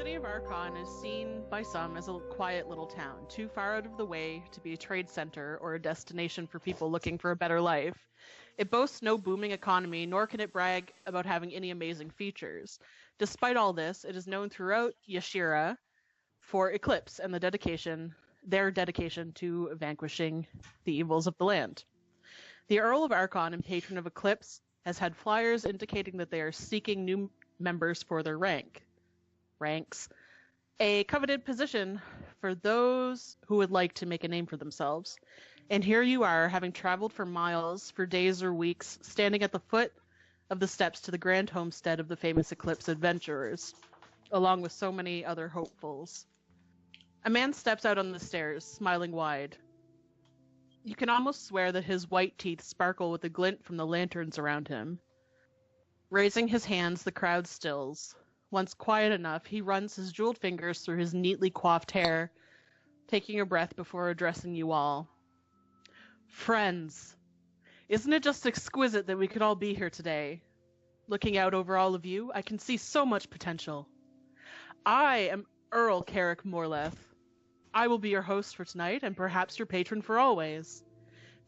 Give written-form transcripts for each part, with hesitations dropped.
city of Archon is seen by some as a quiet little town, too far out of the way to be a trade center or a destination for people looking for a better life. It boasts no booming economy, nor can it brag about having any amazing features. Despite all this, it is known throughout Yashira for ECLIPSE and their dedication to vanquishing the evils of the land. The Earl of Archon and patron of ECLIPSE has had flyers indicating that they are seeking new members for their ranks, a coveted position for those who would like to make a name for themselves. And here you are, having traveled for miles, for days or weeks, standing at the foot of the steps to the grand homestead of the famous ECLIPSE adventurers, along with so many other hopefuls. A man steps out on the stairs, smiling wide. You can almost swear that his white teeth sparkle with the glint from the lanterns around him. Raising his hands, the crowd stills. Once quiet enough, he runs his jeweled fingers through his neatly coiffed hair, taking a breath before addressing you all. Friends, isn't it just exquisite that we could all be here today? Looking out over all of you, I can see so much potential. I am Earl Carrick Morleth. I will be your host for tonight, and perhaps your patron for always.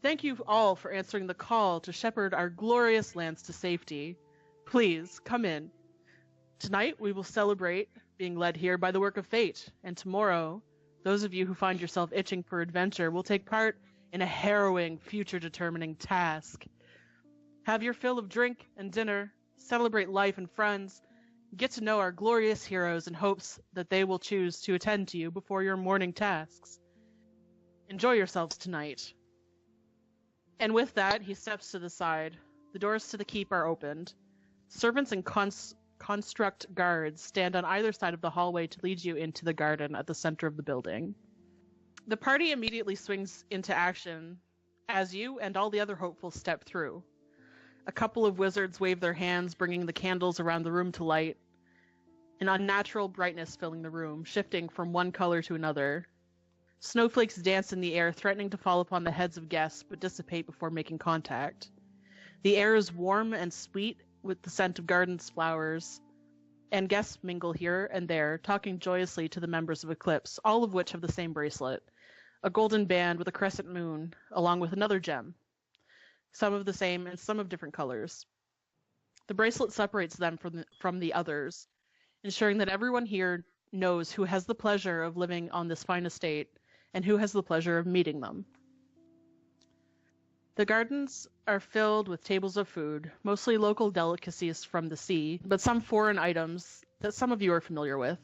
Thank you all for answering the call to shepherd our glorious lands to safety. Please, come in. Tonight, we will celebrate being led here by the work of fate, and tomorrow, those of you who find yourself itching for adventure will take part in a harrowing, future-determining task. Have your fill of drink and dinner, celebrate life and friends, get to know our glorious heroes in hopes that they will choose to attend to you before your morning tasks. Enjoy yourselves tonight. And with that, he steps to the side. The doors to the keep are opened. Servants and construct guards stand on either side of the hallway to lead you into the garden at the center of the building. The party immediately swings into action as you and all the other hopefuls step through. A couple of wizards wave their hands, bringing the candles around the room to light. An unnatural brightness filling the room, shifting from one color to another. Snowflakes dance in the air, threatening to fall upon the heads of guests, but dissipate before making contact. The air is warm and sweet, with the scent of gardens flowers, and guests mingle here and there, talking joyously to the members of ECLIPSE, all of which have the same bracelet, a golden band with a crescent moon, along with another gem, some of the same and some of different colors. The bracelet separates them from the others, ensuring that everyone here knows who has the pleasure of living on this fine estate and who has the pleasure of meeting them. The gardens are filled with tables of food, mostly local delicacies from the sea, but some foreign items that some of you are familiar with.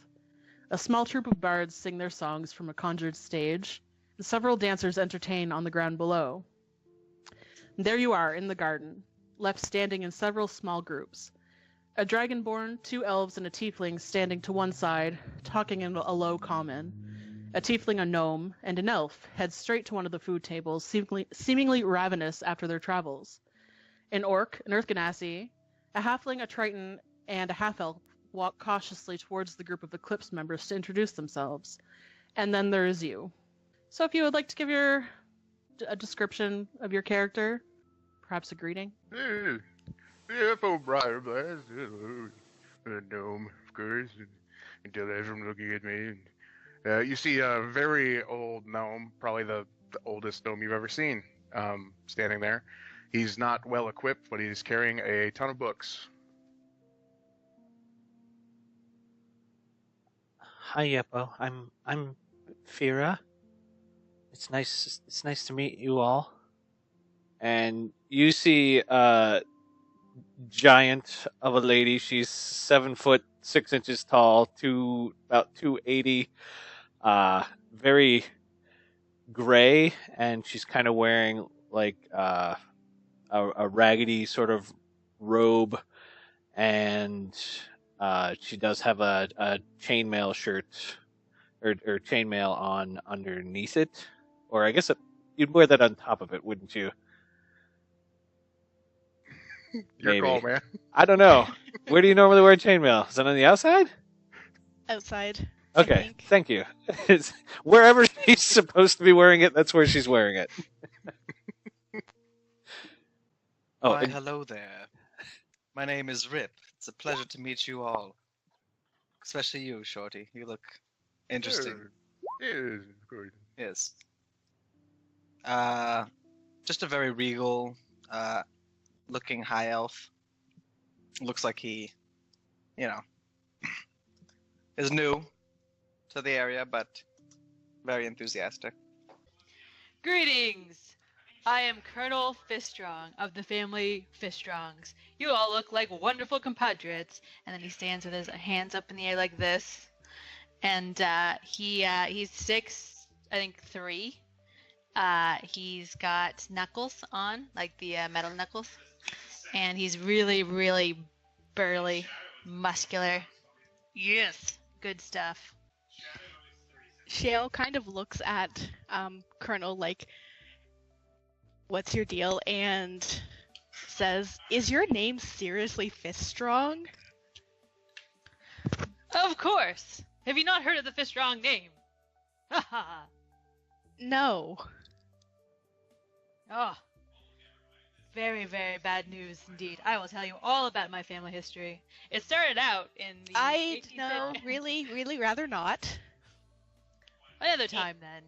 A small troupe of bards sing their songs from a conjured stage, and several dancers entertain on the ground below. And there you are in the garden, left standing in several small groups. A dragonborn, 2 elves, and a tiefling standing to one side, talking in a low common. A tiefling, a gnome, and an elf head straight to one of the food tables, seemingly ravenous after their travels. An orc, an earth ganassi, a halfling, a triton, and a half-elf walk cautiously towards the group of ECLIPSE members to introduce themselves. And then there is you. So if you would like to give a description of your character, perhaps a greeting. For Briar Blast, hello. The gnome, of course, until everyone looking at me. You see a very old gnome, probably the oldest gnome you've ever seen, standing there. He's not well equipped, but he's carrying a ton of books. Hi, Yeppo. I'm Fira. It's nice to meet you all. And you see a giant of a lady. She's 7 foot 6 inches tall, about 280. Very gray, and she's kind of wearing like a raggedy sort of robe, and she does have a chainmail shirt or chainmail on underneath it, or I guess you'd wear that on top of it, wouldn't you? Your call, man. I don't know. Where do you normally wear chainmail? Is that on the outside? Outside. Okay, thank you. Wherever she's supposed to be wearing it, that's where she's wearing it. Why, hello there. My name is Rip. It's a pleasure to meet you all. Especially you, Shorty. You look interesting. Yes, of course. Yes. Just a very regal, looking high elf. Looks like he, you know, is new to the area, but very enthusiastic. Greetings! I am Colonel Fiststrong of the family Fiststrongs. You all look like wonderful compatriots. And then he stands with his hands up in the air like this. And he's 6'3". He's got knuckles on, like the metal knuckles. And he's really, really burly, muscular. Yes, good stuff. Shale kind of looks at Colonel like, what's your deal? And says, is your name seriously Fiststrong? Of course! Have you not heard of the Fiststrong name? Haha! No. Oh. Very, very bad news indeed. I will tell you all about my family history. It started out in the I'd 18th no, century. really rather not. Another time then.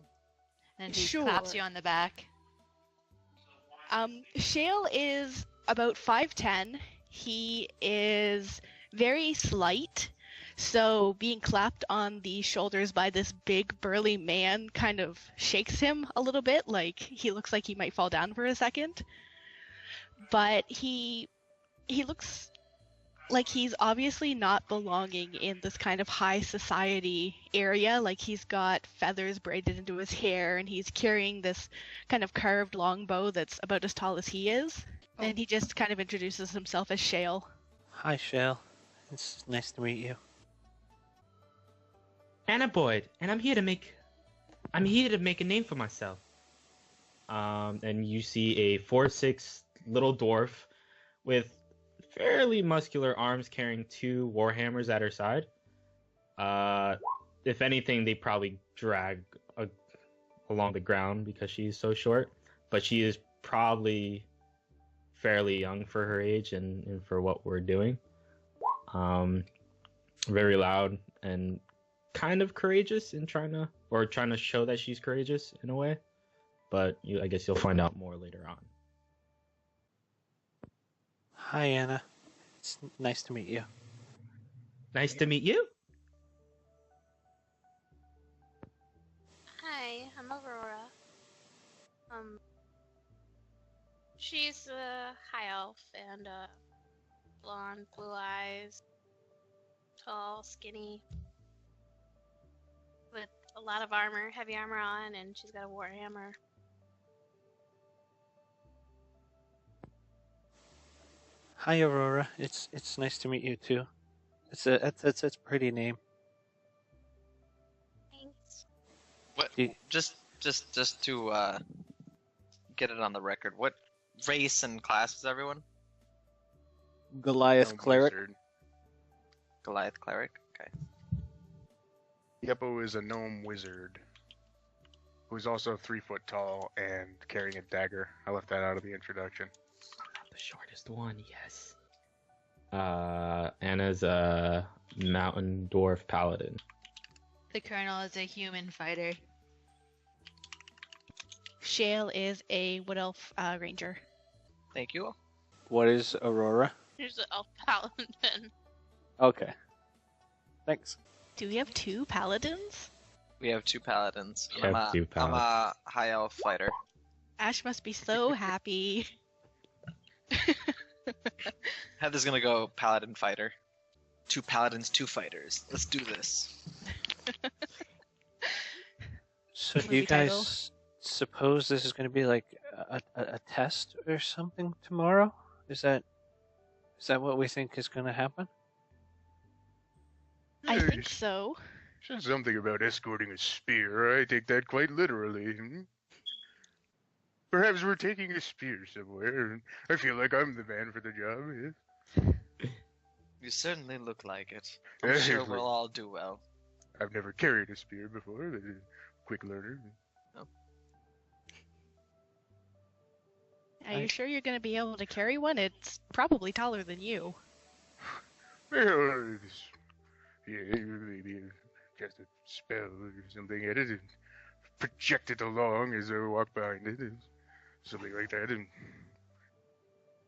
And he Sure. claps you on the back. Shale is about 5'10". He is very slight, so being clapped on the shoulders by this big burly man kind of shakes him a little bit, like he looks like he might fall down for a second. But he looks like he's obviously not belonging in this kind of high society area. Like he's got feathers braided into his hair, and he's carrying this kind of carved longbow that's about as tall as he is. Oh. And he just kind of introduces himself as Shale. Hi, Shale. It's nice to meet you. Anna Boyd, and I'm here to make a name for myself. And you see a 4'6" little dwarf with fairly muscular arms carrying 2 warhammers at her side. If anything, they probably drag along the ground because she's so short, but she is probably fairly young for her age and for what we're doing. Very loud and kind of courageous in trying to show that she's courageous in a way, but I guess you'll find out more later on. Hi, Anna. It's nice to meet you. Nice to meet you. Hi, I'm Aurora. She's a high elf and blonde, blue eyes, tall, skinny, with a lot of armor, heavy armor on, and she's got a warhammer. Hi, Aurora. It's nice to meet you too. It's a pretty name. Thanks. What? You- Just to get it on the record. What race and class is everyone? Goliath Gnome cleric. wizard. Goliath cleric. Okay. Yeppo is a gnome wizard, who's also 3 foot tall and carrying a dagger. I left that out of the introduction. The shortest one, yes. Anna's a mountain dwarf paladin. The Colonel is a human fighter. Shale is a wood elf ranger. Thank you. What is Aurora? Here's an elf paladin. Okay. Thanks. Do we have 2 paladins? We have 2 paladins. We have 2 I'm a high elf fighter. Ash must be so happy. Heather's gonna go paladin fighter. 2 paladins, 2 fighters. Let's do this. So do Movie you guys title. suppose this is going to be like a test or something tomorrow? Is that what we think is going to happen? I Yeah, think so. Said something about escorting a spear. I take that quite literally. Perhaps we're taking a spear somewhere. And I feel like I'm the man for the job. Yes. You certainly look like it. I'm sure we'll all do well. I've never carried a spear before, but a quick learner. Are you sure you're going to be able to carry one? It's probably taller than you. Well, Yeah, maybe just a spell or something. I didn't project it along as I walk behind it, and something like that, and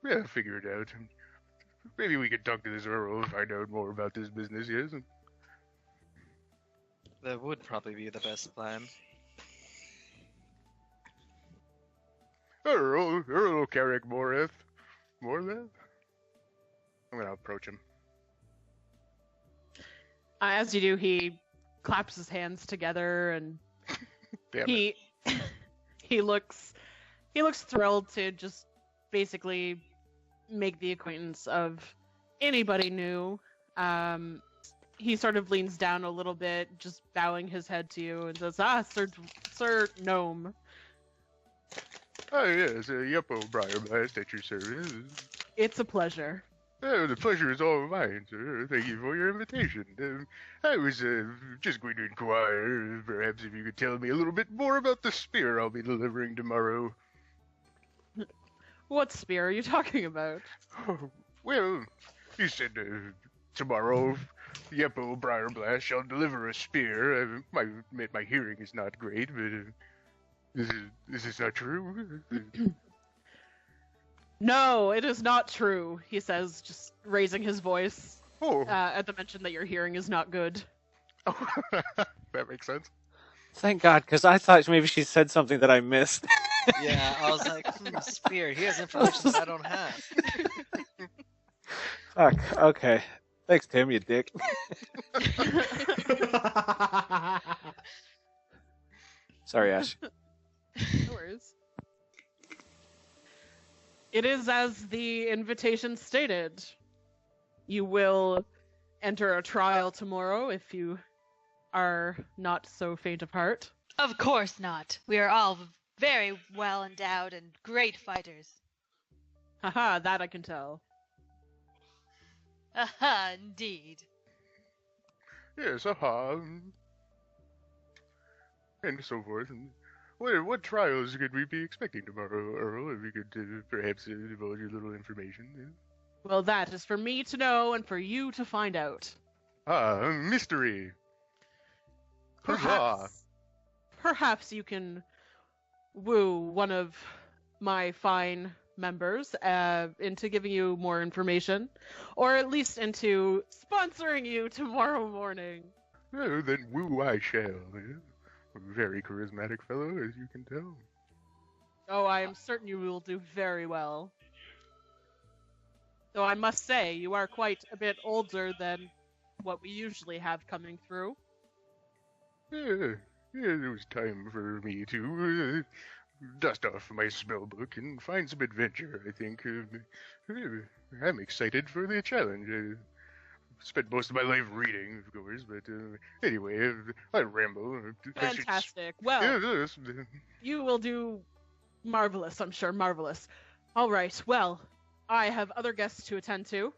yeah, figure it out. Maybe we could talk to this Earl, find out more about this business, yes? That would probably be the best plan. Earl Carrick Morleth. Morleth? I'm gonna approach him. As you do, he claps his hands together and Damn he he looks thrilled to just basically make the acquaintance of anybody new. He sort of leans down a little bit, just bowing his head to you, and says, Sir Gnome. Oh, yes, Yuppo Briarblast at your service. It's a pleasure. Oh, the pleasure is all mine, sir. Thank you for your invitation. I was just going to inquire, perhaps if you could tell me a little bit more about the spear I'll be delivering tomorrow. What spear are you talking about? Oh, well, you said tomorrow, Yeppo Briarblast shall deliver a spear. My hearing is not great, but is this not true? No, it is not true, he says, just raising his voice Oh, at the mention that your hearing is not good. oh. That makes sense. Thank God, because I thought maybe she said something that I missed. Yeah, I was like, spear. He has information that I don't have. Fuck. Okay. Thanks, Tim. You dick. Sorry, Ash. No worries. It is as the invitation stated. You will enter a trial tomorrow if you are not so faint of heart. Of course not. We are all very well endowed and great fighters. Haha, that I can tell. Aha, indeed. Yes, aha. And so forth. And what trials could we be expecting tomorrow, Earl? If you could perhaps divulge a little information. Yeah? Well, that is for me to know and for you to find out. Ah, mystery. Huzzah. Perhaps you can woo one of my fine members into giving you more information, or at least into sponsoring you tomorrow morning. Oh, then woo I shall. Yeah? A very charismatic fellow, as you can tell. Oh, I am certain you will do very well. Though I must say, you are quite a bit older than what we usually have coming through. Yeah, it was time for me to dust off my spell book and find some adventure, I think. I'm excited for the challenge. I spent most of my life reading, of course, but anyway, I ramble. Fantastic. Well, Yes. you will do marvelous, I'm sure. Marvelous. All right, well, I have other guests to attend to.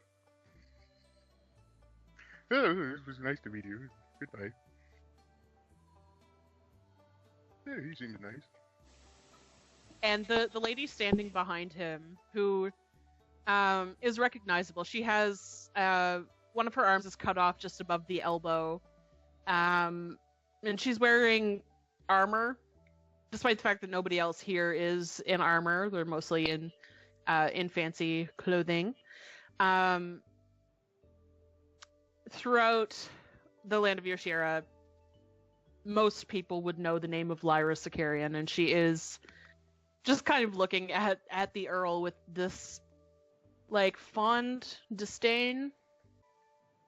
Oh, it was nice to meet you. Goodbye. Yeah, he seemed nice. And the lady standing behind him, who is recognizable. She has one of her arms is cut off just above the elbow, and she's wearing armor, despite the fact that nobody else here is in armor. They're mostly in fancy clothing. Throughout the land of Yoshira, most people would know the name of Lyra Sicarian, and she is just kind of looking at the Earl with this, like, fond disdain.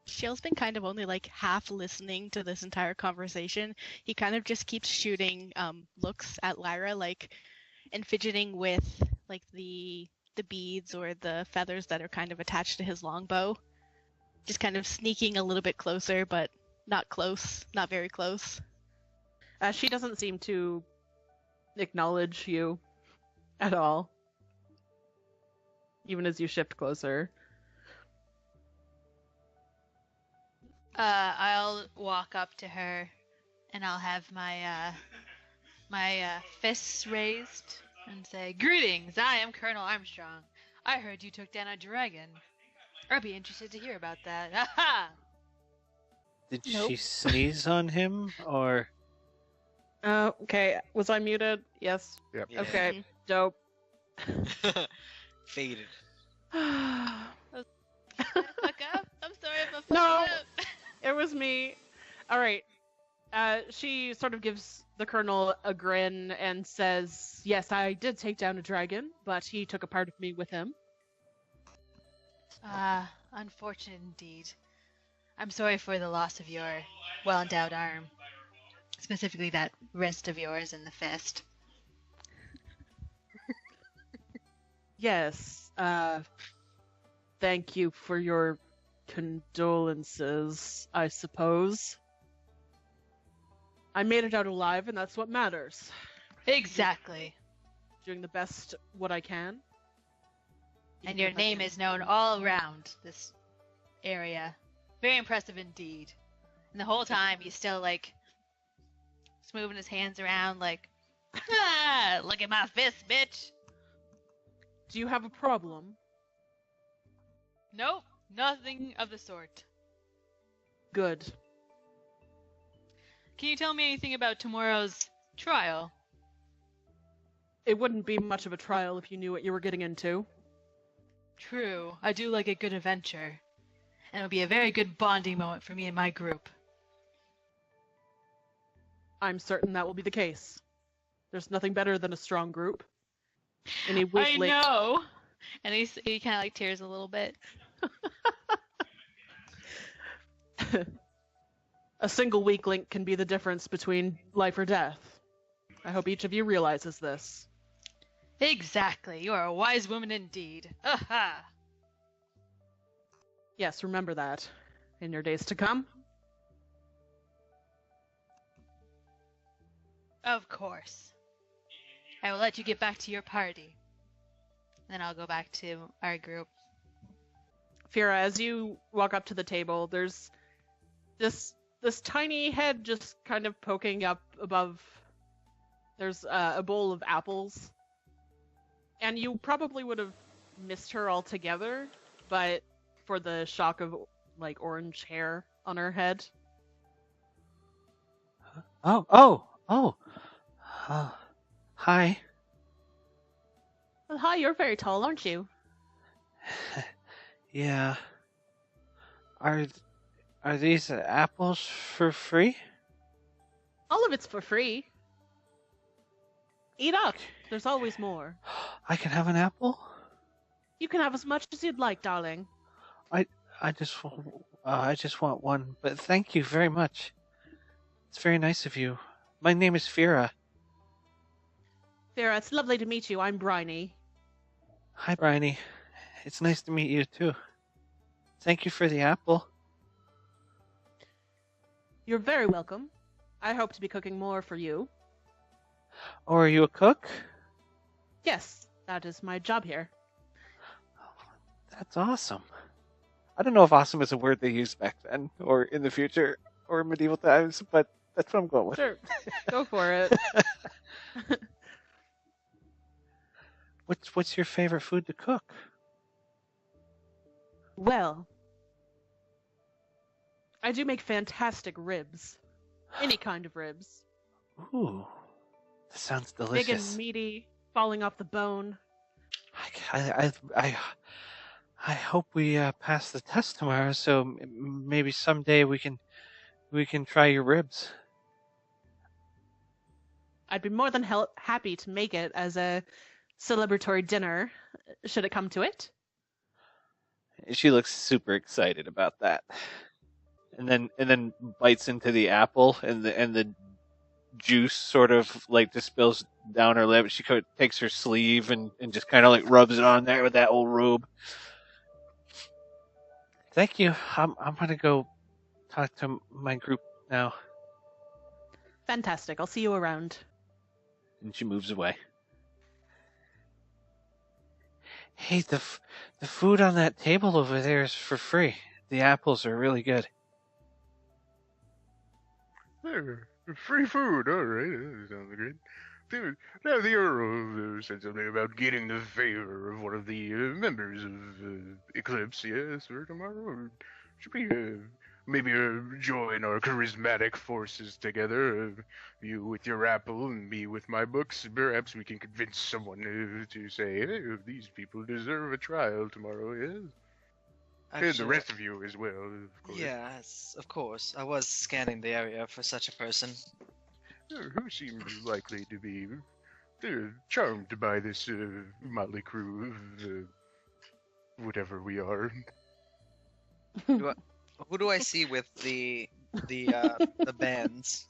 Shale's been kind of only like half listening to this entire conversation. He kind of just keeps shooting looks at Lyra, like, and fidgeting with like the beads or the feathers that are kind of attached to his longbow. Just kind of sneaking a little bit closer, but not close, not very close. She doesn't seem to acknowledge you at all, even as you shift closer. I'll walk up to her, and I'll have my fists raised and say, "Greetings, I am Colonel Armstrong. I heard you took down a dragon. I'd be interested to hear about that." Ha Did Nope. she sneeze on him, or Okay, was I muted? Yes. Yep. Yeah. Okay, dope. Faded. Fuck up. I'm sorry if I fucked No. it up. It was me. All right. She sort of gives the colonel a grin and says, "Yes, I did take down a dragon, but he took a part of me with him." Unfortunate indeed. I'm sorry for the loss of your well-endowed arm. Specifically that wrist of yours in the fist. Yes. Thank you for your condolences, I suppose. I made it out alive, and that's what matters. Exactly. Doing the best what I can. And your name is known all around this area. Very impressive indeed. And the whole time he's still like moving his hands around like, ah, look at my fist, bitch. Do you have a problem? Nope, nothing of the sort. Good. Can you tell me anything about tomorrow's trial? It wouldn't be much of a trial if you knew what you were getting into. True, I do like a good adventure. And it would be a very good bonding moment for me and my group. I'm certain that will be the case. There's nothing better than a strong group. Any weak I link- know! And he kind of like tears a little bit. A single weak link can be the difference between life or death. I hope each of you realizes this. Exactly, you are a wise woman indeed. Aha! Yes, remember that. In your days to come. Of course. I will let you get back to your party. Then I'll go back to our group. Fira, as you walk up to the table, there's this tiny head just kind of poking up above. There's a bowl of apples. And you probably would have missed her altogether, but for the shock of like orange hair on her head. Hi. Well, hi, you're very tall, aren't you? Yeah. Are these apples for free? All of it's for free. Eat up. There's always more. I can have an apple? You can have as much as you'd like, darling. I just want one, but thank you very much. It's very nice of you. My name is Fira. Fira, it's lovely to meet you. I'm Bryony. Hi, Bryony. It's nice to meet you, too. Thank you for the apple. You're very welcome. I hope to be cooking more for you. Oh, are you a cook? Yes, that is my job here. That's awesome. I don't know if awesome is a word they used back then, or in the future, or medieval times, but that's what I'm going with. Sure, go for it. What's your favorite food to cook? Well, I do make fantastic ribs. Any kind of ribs. Ooh, that sounds Big delicious. and meaty, falling off the bone. I hope we pass the test tomorrow, so maybe someday we can try your ribs. I'd be more than happy to make it as a celebratory dinner, should it come to it. She looks super excited about that, and then bites into the apple, and the juice sort of like just spills down her lip. She takes her sleeve and just kind of like rubs it on there with that old robe. Thank you. I'm gonna go talk to my group now. Fantastic. I'll see you around. And she moves away. Hey, the food on that table over there is for free. The apples are really good. Free food, alright, that sounds good. Now the Earl said something about getting the favor of one of the members of ECLIPSE, yes, for tomorrow. Should be maybe join our charismatic forces together. You with your apple and me with my books. Perhaps we can convince someone to say, hey, these people deserve a trial tomorrow, yes? And the Actually, rest of you as well, of course. yes, of course. I was scanning the area for such a person. Who seems likely to be charmed by this motley crew of whatever we are. Who do I see with the bands?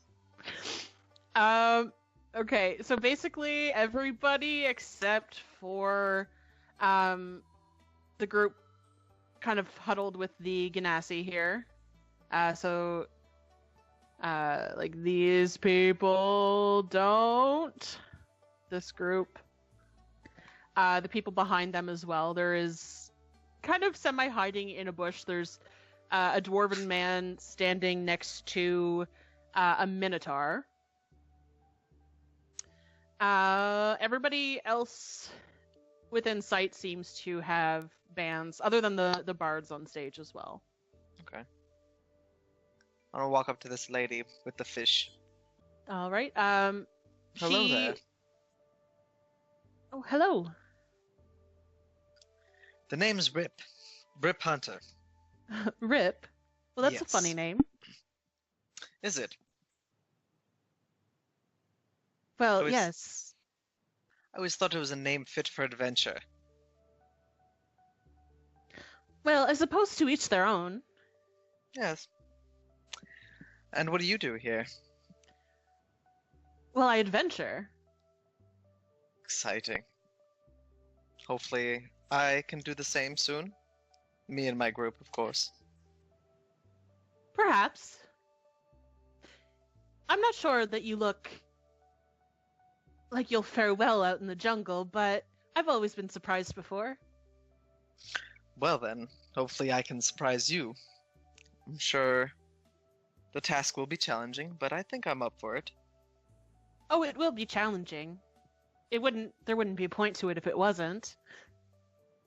Okay, so basically everybody except for the group kind of huddled with the Ganassi here. Like these people don't. This group. The people behind them as well. There is kind of semi-hiding in a bush. There's a dwarven man standing next to a minotaur. Everybody else within sight seems to have bands, other than the bards on stage as well. Okay. I'm gonna walk up to this lady with the fish. All right. Hello there. Oh, hello. The name's Rip. Rip Hunter. Rip? Well, that's a Yes. funny name. Is it? Well, So it's- yes. I always thought it was a name fit for adventure. Well, as opposed to each their own. Yes. And what do you do here? Well, I adventure. Exciting. Hopefully, I can do the same soon. Me and my group, of course. Perhaps. I'm not sure that you look like you'll fare well out in the jungle, but I've always been surprised before. Well then, hopefully I can surprise you. I'm sure the task will be challenging, but I think I'm up for it. Oh, it will be challenging. There wouldn't be a point to it if it wasn't.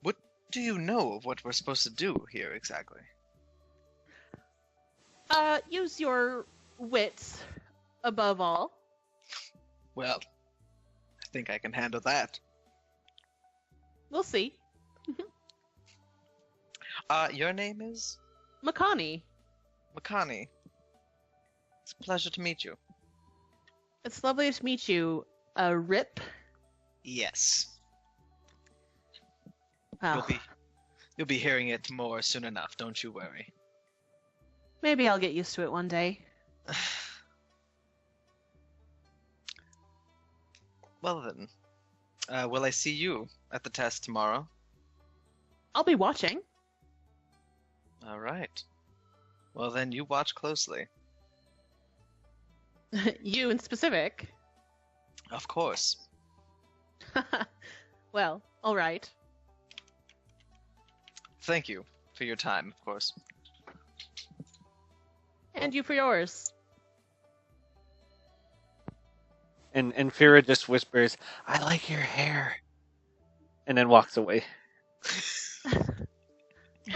What do you know of what we're supposed to do here exactly? Use your wits above all. Well, I think I can handle that. We'll see. Your name is? Makani. Makani. It's a pleasure to meet you. It's lovely to meet you, Rip. Yes. Well, You'll be hearing it more soon enough, don't you worry. maybe I'll get used to it one day. Well then, will I see you at the test tomorrow? I'll be watching. All right. Well then, you watch closely. You in specific. Of course. Well, all right. Thank you for your time, of course. And you for yours. And Fira just whispers, "I like your hair," and then walks away.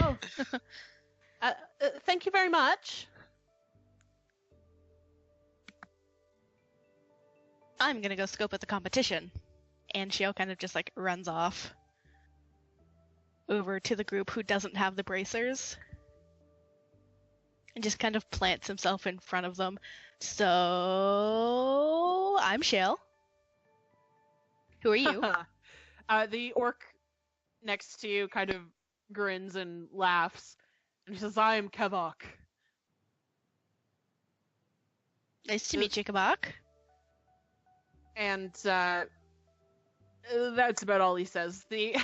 Oh, thank you very much. I'm gonna go scope at the competition. And Shio kind of just like runs off over to the group who doesn't have the bracers. And just kind of plants himself in front of them. So I'm Shale. Who are you? The orc next to you kind of grins and laughs, and he says, "I am Kevok." Nice to meet you, Kabak. And that's about all he says. The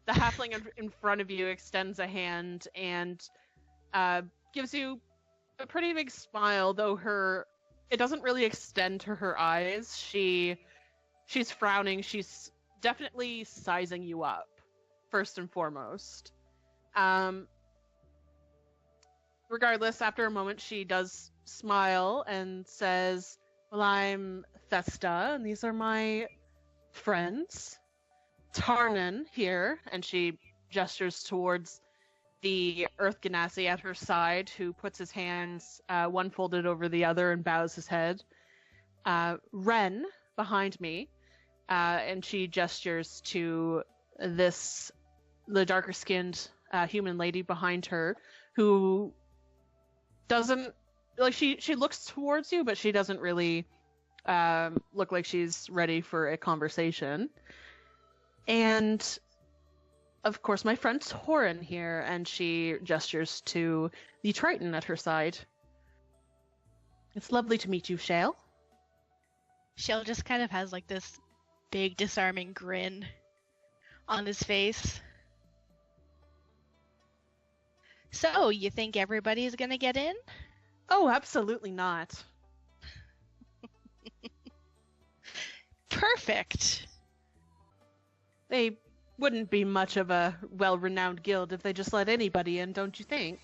halfling in front of you extends a hand and gives you a pretty big smile, though it doesn't really extend to her eyes. She's frowning. She's definitely sizing you up, first and foremost. Regardless, after a moment, she does smile and says, "Well, I'm Thesta, and these are my friends. Tarnan here," and she gestures towards the Earth Ganassi at her side, who puts his hands one folded over the other and bows his head. Ren behind me, and she gestures to the darker skinned human lady behind her, who doesn't she looks towards you, but she doesn't really look like she's ready for a conversation. And of course, my friend Torin here, and she gestures to the Triton at her side. It's lovely to meet you, Shale. Shale just kind of has like this big disarming grin on his face. So, you think everybody's gonna get in? Oh, absolutely not. Perfect. They wouldn't be much of a well-renowned guild if they just let anybody in, don't you think?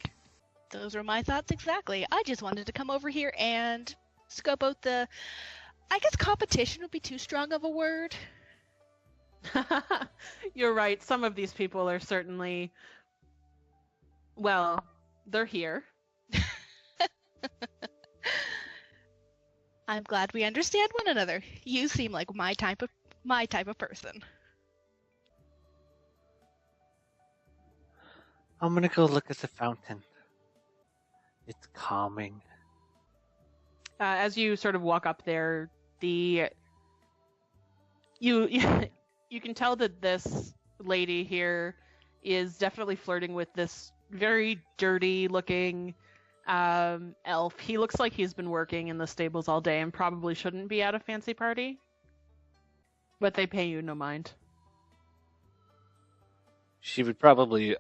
Those were my thoughts exactly. I just wanted to come over here and scope out the... I guess competition would be too strong of a word. You're right. Some of these people are certainly... Well, they're here. I'm glad we understand one another. You seem like my type of person. I'm gonna go look at the fountain. It's calming. As you sort of walk up there, you can tell that this lady here is definitely flirting with this very dirty-looking elf. He looks like he's been working in the stables all day and probably shouldn't be at a fancy party. But they pay you no mind. She would probably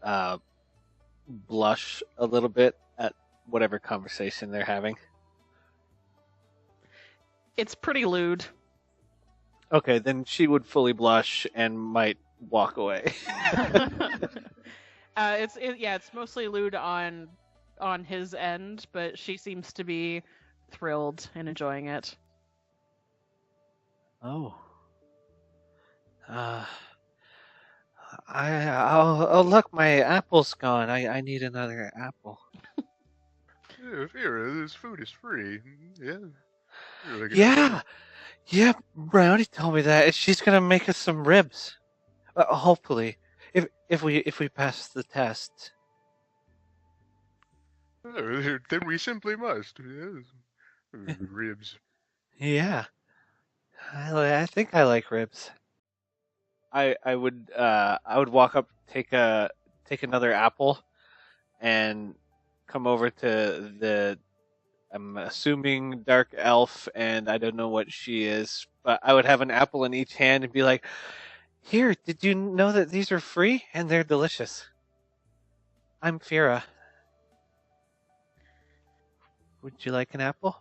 blush a little bit at whatever conversation they're having. It's pretty lewd. Okay, then she would fully blush and might walk away. It's mostly lewd on his end, but she seems to be thrilled and enjoying it. Oh. Oh look, my apple's gone. I need another apple. Here, this food is free. Yeah. Really good. Yeah, Brownie told me that. She's gonna make us some ribs. Hopefully, if we pass the test. Oh, then we simply must. Yes. Ribs. Yeah, I think I like ribs. I would walk up, take another apple, and come over to the, I'm assuming, dark elf, and I don't know what she is, but I would have an apple in each hand and be like, "Here, did you know that these are free and they're delicious? I'm Fira. Would you like an apple?"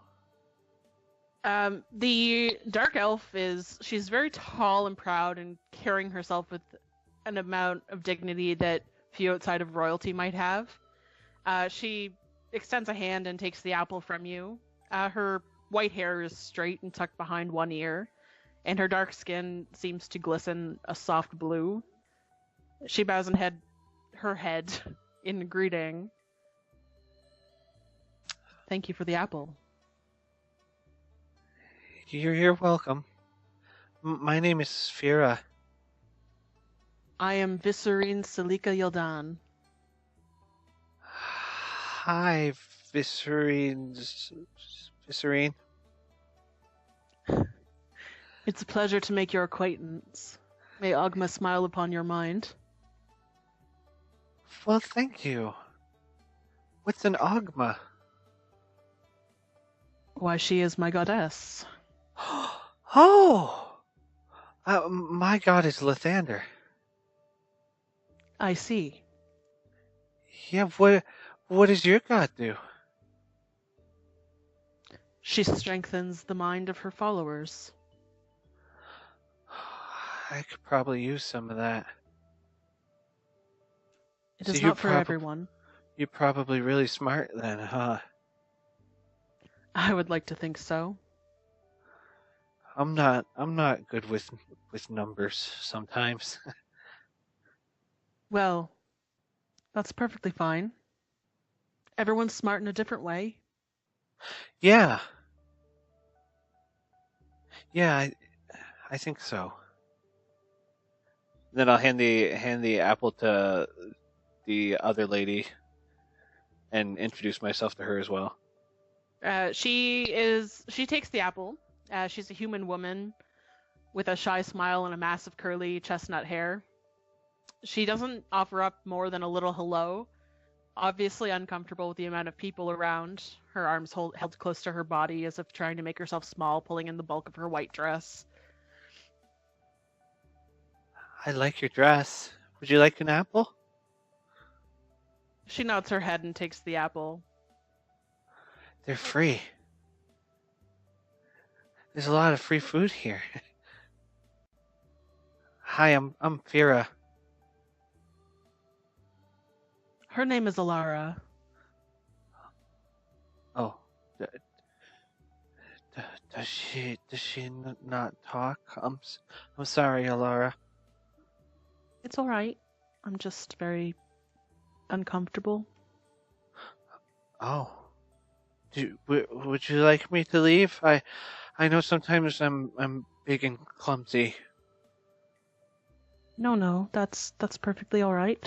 The dark elf she's very tall and proud and carrying herself with an amount of dignity that few outside of royalty might have. She extends a hand and takes the apple from you. Her white hair is straight and tucked behind one ear, and her dark skin seems to glisten a soft blue. She bows her head in greeting. Thank you for the apple. You're welcome. My name is Fira. I am Visserine Salika Yildan. Hi, Visserine. It's a pleasure to make your acquaintance. May Ogma smile upon your mind. Well, thank you. What's an Ogma? Why, she is my goddess. Oh! My god is Lathander. I see. Yeah, what does your god do? She strengthens the mind of her followers. I could probably use some of that. It So is you're not for everyone. You're probably really smart then, huh? I would like to think so. I'm not good with numbers sometimes. Well, That's perfectly fine. Everyone's smart in a different way. Yeah. Yeah, I think so. Then I'll hand the apple to the other lady and introduce myself to her as well. She takes the apple. She's a human woman with a shy smile and a massive curly chestnut hair. She doesn't offer up more than a little hello, obviously uncomfortable with the amount of people around, her arms held close to her body as if trying to make herself small, pulling in the bulk of her white dress. I like your dress. Would you like an apple? She nods her head and takes the apple. They're free. There's a lot of free food here. Hi, I'm Fira. Her name is Alara. Oh, does she not talk? I'm sorry, Alara. It's all right. I'm just very uncomfortable. Oh, would you like me to leave? I know sometimes I'm big and clumsy. No, that's perfectly all right.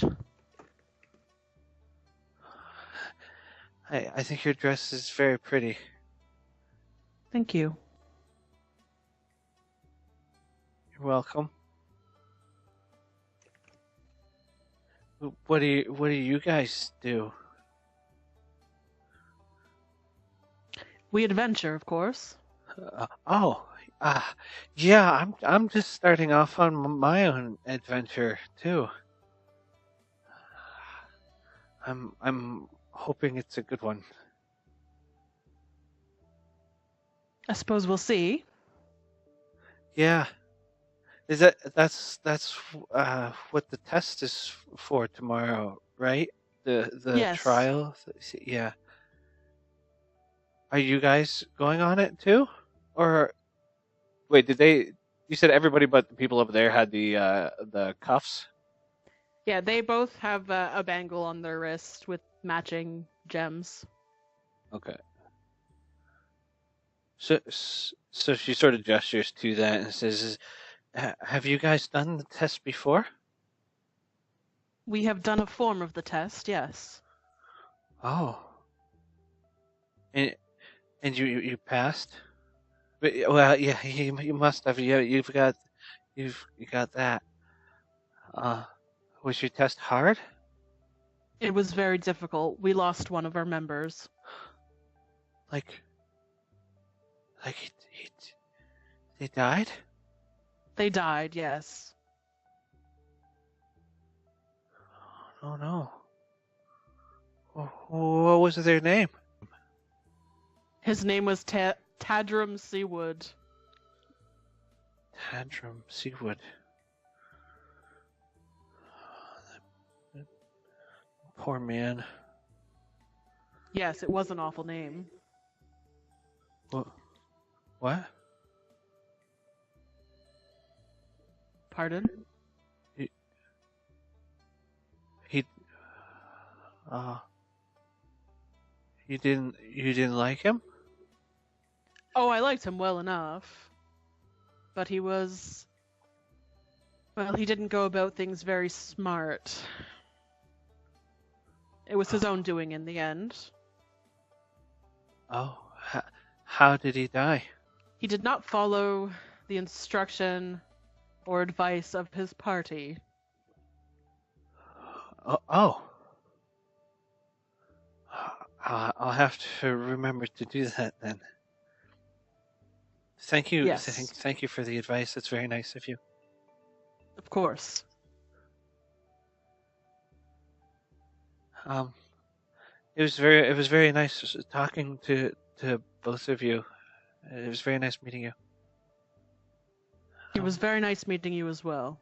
I think your dress is very pretty. Thank you. You're welcome. What do you guys do? We adventure, of course. Yeah, I'm just starting off on my own adventure too. I'm hoping it's a good one. I suppose we'll see. Yeah. That's what the test is for tomorrow, right? The Yes. trial? Yeah. Are you guys going on it too? Or wait, you said everybody but the people over there had the cuffs? Yeah, they both have a bangle on their wrist with matching gems. Okay. So she sort of gestures to that and says, "Have you guys done the test before?" We have done a form of the test, yes. Oh. And you passed? But, well, yeah, you must have. You got that. Was your test hard? It was very difficult. We lost one of our members. Like they died? They died, yes. Oh no. What was their name? His name was Tadram Seawood. Tantrum Seawood. Poor man. Yes, it was an awful name. What? Pardon? You didn't like him? Oh, I liked him well enough. But he was... Well, he didn't go about things very smart. It was his own doing in the end. Oh, how did he die? He did not follow the instruction or advice of his party. Oh. I'll have to remember to do that then. Thank you. Yes. Thank you for the advice. That's very nice of you. Of course. It was very nice talking to both of you. It was very nice meeting you. It was very nice meeting you as well.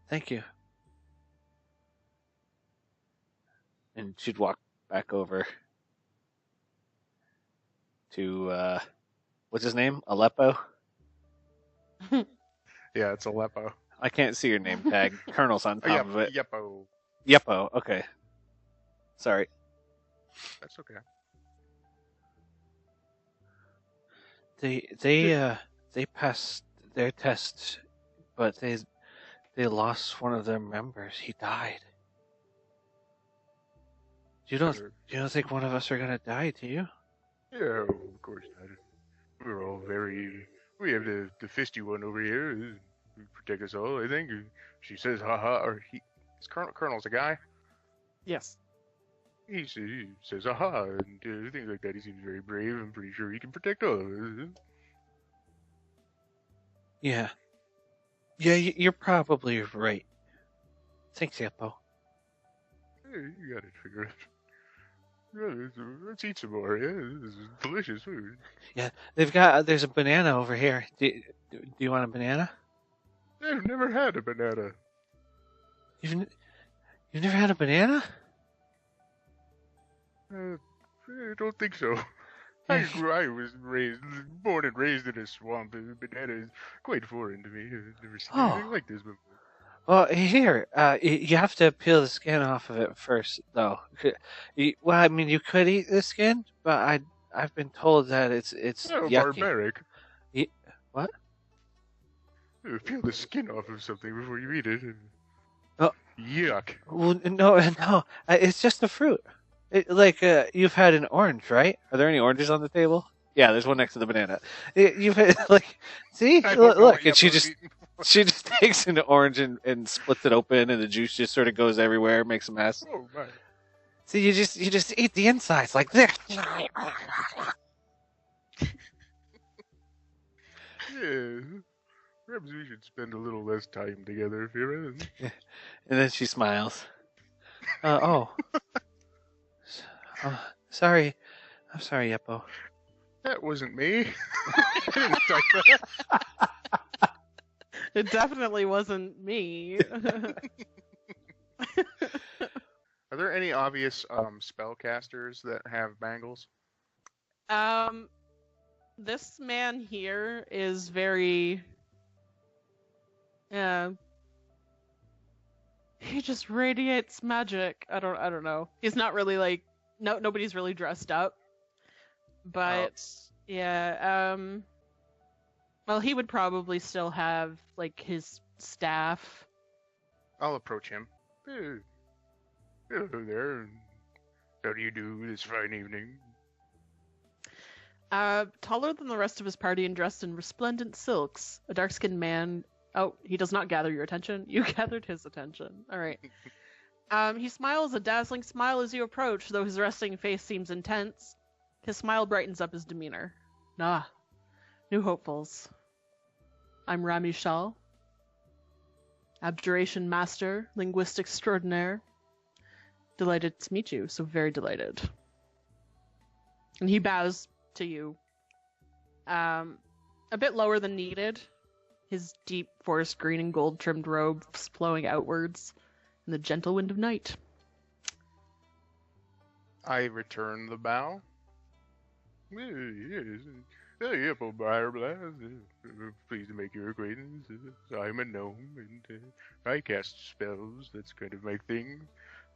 Thank you. And she'd walk back over to what's his name? Aleppo? Yeah, it's Aleppo. I can't see your name tag. Colonel's on top of it. Yeppo. Yepo. Okay. Sorry. That's okay. They passed their test, but they lost one of their members. He died. You don't think one of us are gonna die, do you? Yeah, of course not. We're all very. We have the fisty one over here who protect us all. I think she says, "Haha," or is Colonel's a guy. Yes. He says, "Aha," and things like that. He seems very brave. I'm pretty sure he can protect all of us. Yeah. Yeah, you're probably right. Thanks, Yepo. Hey, you got it figured out. Yeah, let's eat some more. Yeah, this is delicious food. Yeah, there's a banana over here. Do you want a banana? I've never had a banana. You've never had a banana? I don't think so. I was born and raised in a swamp. Banana is quite foreign to me. I've never seen anything like this before. Well, here, you have to peel the skin off of it first, though. Well, I mean, you could eat the skin, but I've been told that it's yucky. Barbaric. What? Peel the skin off of something before you eat it. Oh. Yuck. Well, no, it's just a fruit. You've had an orange, right? Are there any oranges on the table? Yeah, there's one next to the banana. You've had, see? Look, and she just takes an orange and splits it open, and the juice just sort of goes everywhere, makes a mess. Oh, my. See, you just eat the insides like this. Yeah. Perhaps we should spend a little less time together, Fira. And then she smiles. Sorry. I'm sorry, Yepo. That wasn't me. I didn't start that. It definitely wasn't me. Are there any obvious spellcasters that have bangles? This man here is very. He just radiates magic. I don't know. He's not really nobody's really dressed up. But yeah, well, he would probably still have his staff. I'll approach him. Hey, hello there. How do you do this fine evening? Taller than the rest of his party and dressed in resplendent silks, a dark-skinned man. Oh, he does not gather your attention. You gathered his attention. All right. He smiles a dazzling smile as you approach, though his resting face seems intense. His smile brightens up his demeanor. Ah, new hopefuls. I'm Rami Shal, Abjuration Master, Linguist Extraordinaire. Delighted to meet you, so very delighted. And he bows to you. A bit lower than needed. His deep forest green and gold trimmed robes flowing outwards in the gentle wind of night. I return the bow. Yes. Hey, Briar Blast. Pleased to make your acquaintance. I'm a gnome, and I cast spells. That's kind of my thing.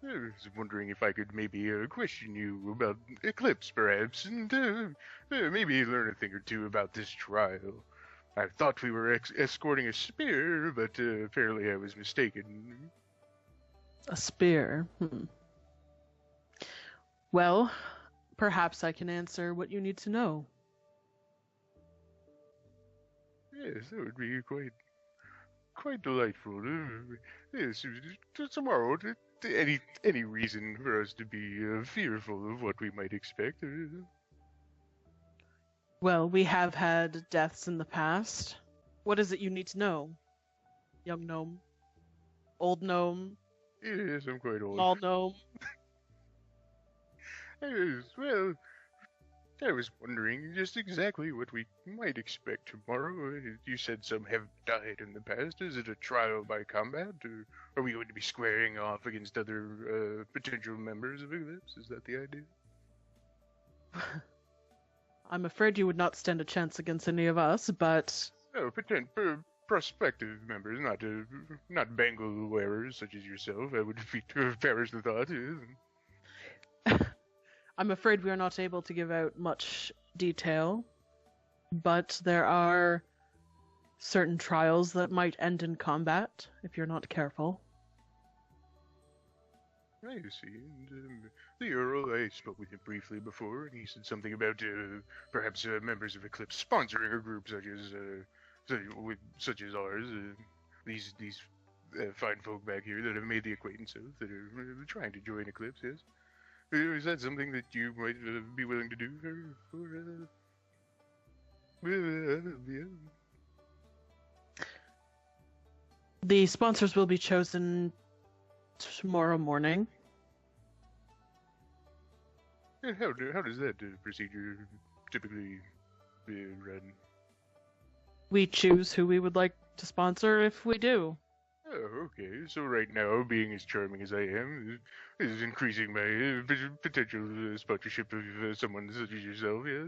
I was wondering if I could maybe question you about ECLIPSE, perhaps, and maybe learn a thing or two about this trial. I thought we were escorting a spear, but apparently I was mistaken. A spear? Well, perhaps I can answer what you need to know. Yes, that would be quite delightful. Yes, tomorrow. Any reason for us to be fearful of what we might expect? Well, we have had deaths in the past. What is it you need to know? Young gnome? Old gnome? Yes, I'm quite old. Small gnome? Yes, well, I was wondering just exactly what we might expect tomorrow. You said some have died in the past. Is it a trial by combat, or are we going to be squaring off against other potential members of ECLIPSE? Is that the idea? I'm afraid you would not stand a chance against any of us, but... Oh, prospective members, not bangle wearers such as yourself. I would perish the thought. I'm afraid we are not able to give out much detail, but there are certain trials that might end in combat if you're not careful. I see. And, the Earl, I spoke with him briefly before, and he said something about perhaps members of ECLIPSE sponsoring a group such as ours. These fine folk back here that have made the acquaintance of, that are trying to join ECLIPSE. Yes. Is that something that you might be willing to do yeah. The sponsors will be chosen tomorrow morning. And how does that procedure typically run? We choose who we would like to sponsor if we do. Oh, okay. So right now, being as charming as I am, is increasing my potential sponsorship of someone such as yourself, yeah?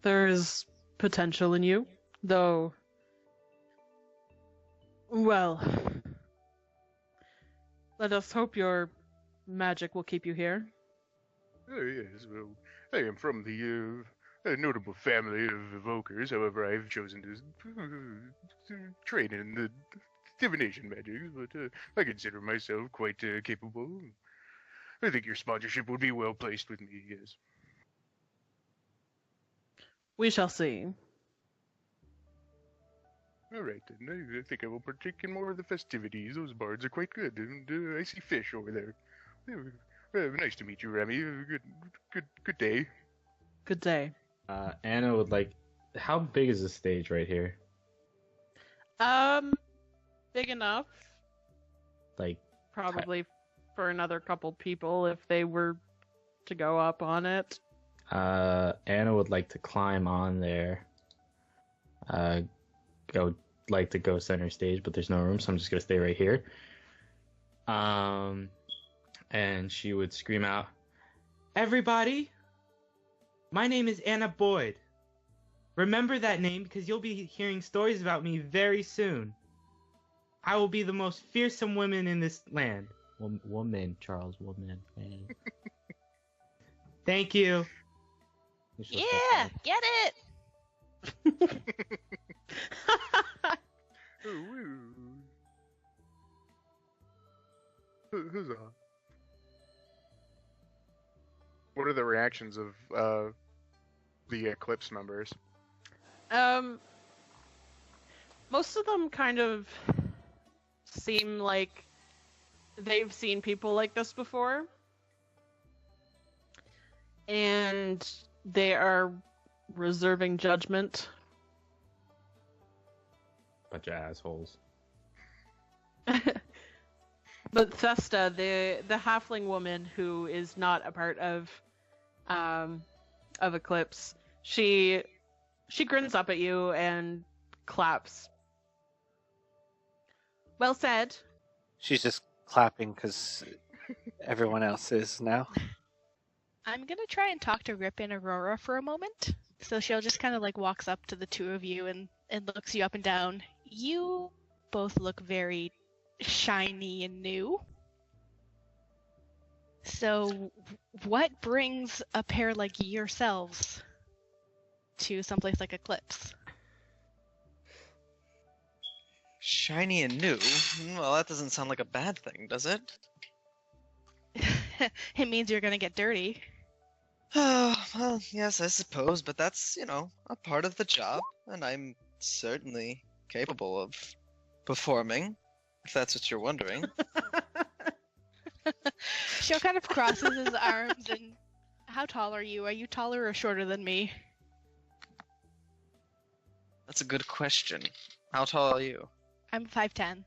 There is potential in you, though. Well, let us hope your magic will keep you here. Oh, yes. Well, I am from the notable family of evokers. However, I've chosen to train in the divination magic, but I consider myself quite capable. I think your sponsorship would be well placed with me, yes. We shall see. All right, then. I think I will partake in more of the festivities. Those bards are quite good, and I see fish over there. Nice to meet you, Remy. Good day. Good day. Anna would like. How big is the stage right here? Big enough. Like. Probably for another couple people if they were to go up on it. Anna would like to climb on there. Like to go center stage, but there's no room, so I'm just gonna stay right here. And she would scream out, "Everybody! My name is Anna Boyd. Remember that name because you'll be hearing stories about me very soon. I will be the most fearsome woman in this land." Woman, Charles, woman. Thank you. Yeah, get it! Huzzah. What are the reactions of the ECLIPSE members? Most of them kind of seem like they've seen people like this before. And they are reserving judgment. Bunch of assholes. But Thesta, the halfling woman who is not a part of ECLIPSE, she grins up at you and claps. Well said. She's just clapping because everyone else is now. I'm gonna try and talk to Rip and Aurora for a moment. So she'll just kind of like walks up to the two of you and looks you up and down. You both look very shiny and new. So what brings a pair like yourselves to someplace like ECLIPSE? Shiny and new? Well, that doesn't sound like a bad thing, does it? It means you're gonna get dirty. Oh, well, yes, I suppose, but that's, a part of the job, and I'm certainly capable of performing, if that's what you're wondering. She'll kind of crosses his arms and... How tall are you? Are you taller or shorter than me? That's a good question. How tall are you? I'm 5'10".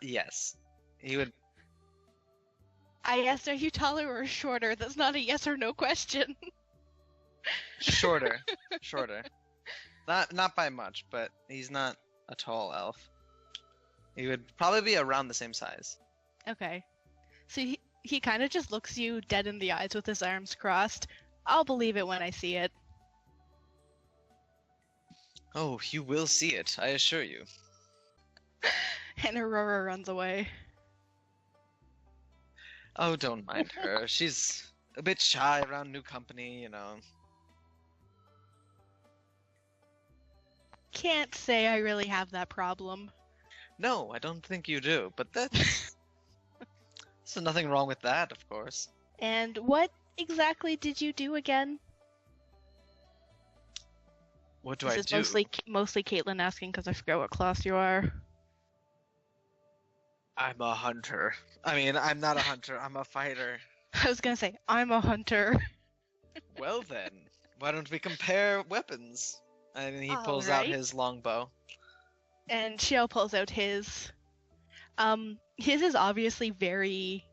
Yes. He would... I asked, are you taller or shorter? That's not a yes or no question. Shorter. Shorter. Not by much, but he's not a tall elf. He would probably be around the same size. Okay. So he kind of just looks you dead in the eyes with his arms crossed. I'll believe it when I see it. Oh, you will see it, I assure you. And Aurora runs away. Oh, don't mind her. She's a bit shy around new company, you know. Can't say I really have that problem. No, I don't think you do, but that's... There's nothing wrong with that, of course. And what exactly did you do again? What do This I is do? mostly Caitlin asking because I forgot what class you are. I'm a hunter. I mean, I'm not a hunter, I'm a fighter. I was gonna say, I'm a hunter. Well then, why don't we compare weapons? And he pulls out Alright. his longbow. And Xiao pulls out his. His is obviously very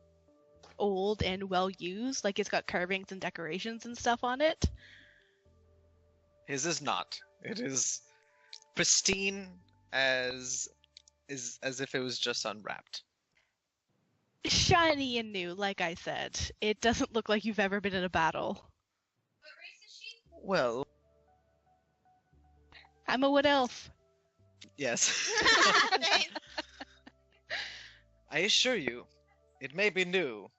old and well used. Like, it's got carvings and decorations and stuff on it. His is not. It is pristine as if it was just unwrapped. Shiny and new, like I said. It doesn't look like you've ever been in a battle. Well, I'm a wood elf. yes. I assure you, it may be new,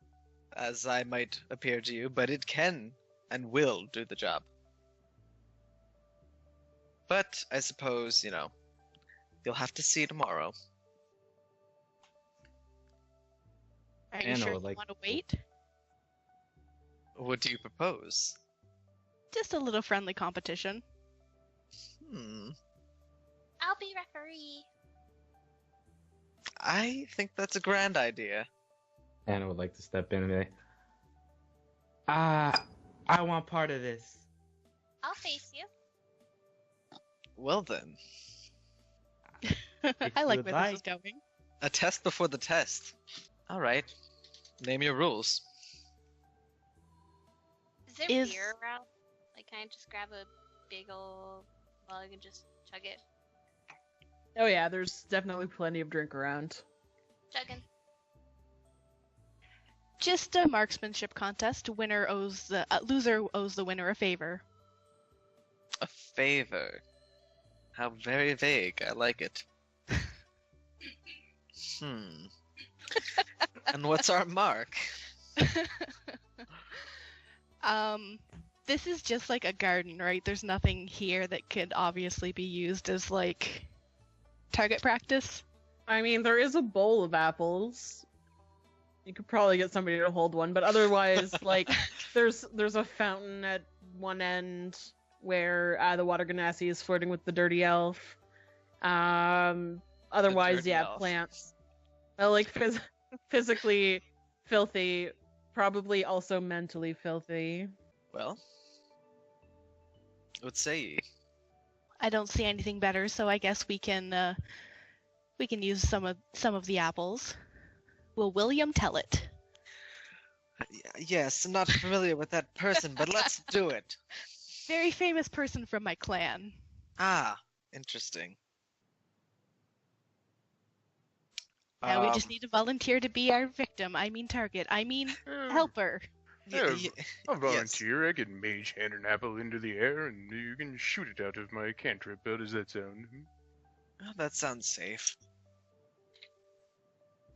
as I might appear to you, but it can and will do the job. But I suppose, you know, you'll have to see tomorrow. Are you Anna sure you would like- want to wait? What do you propose? Just a little friendly competition. I'll be referee. I think that's a grand idea. Anna would like to step in and be like, I want part of this. I'll face you. Well then, I you like would where like. this is going. a test before the test. All right, name your rules. Is there Is- beer around? Like, can I just grab a big old mug and just chug it? Oh yeah, there's definitely plenty of drink around. Chugging. Just a marksmanship contest. Loser owes the winner a favor. A favor. How very vague. I like it. And what's our mark? This is just like a garden, right? There's nothing here that could obviously be used as like target practice. I mean, there is a bowl of apples. You could probably get somebody to hold one, but otherwise, like, there's a fountain at one end where the water genasi is flirting with the dirty elf. Otherwise, dirty yeah, elf. plants. Like physically filthy, probably also mentally filthy. Well, what say ye? I don't see anything better, so I guess we can use some of the apples. Will William tell it? Yes, I'm not familiar with that person, but let's do it. Very famous person from my clan. Ah, interesting. Now we just need a volunteer to be our victim. I mean target. I mean helper. Yeah, Yes. I'll volunteer. I can mage hand an apple into the air, and you can shoot it out of my cantrip. How does that sound? Oh, that sounds safe.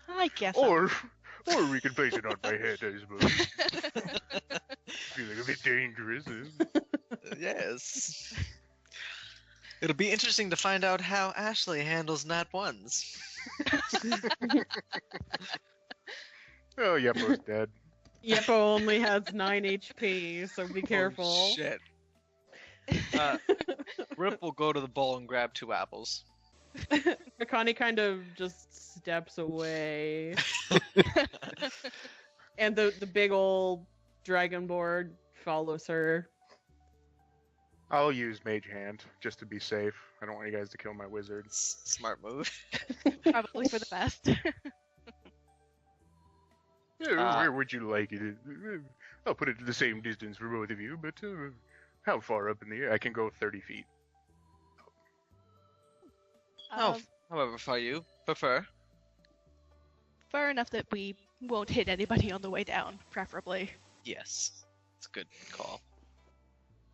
I guess. Or we could place it on my head, I suppose. Feeling a bit dangerous. Yes. It'll be interesting to find out how Ashley handles nat ones. Oh, Yeppo's dead. Yeppo only has 9 HP, so be careful. Oh, shit. Rip will go to the bowl and grab 2 apples. Akani kind of just steps away. And the big old dragonborn follows her. I'll use mage hand just to be safe. I don't want you guys to kill my wizards. Smart move. Probably for the best. Yeah, where would you like it? I'll put it to the same distance for both of you, but how far up in the air? I can go 30 feet. However far you prefer. Far enough that we won't hit anybody on the way down, preferably. Yes. It's a good call.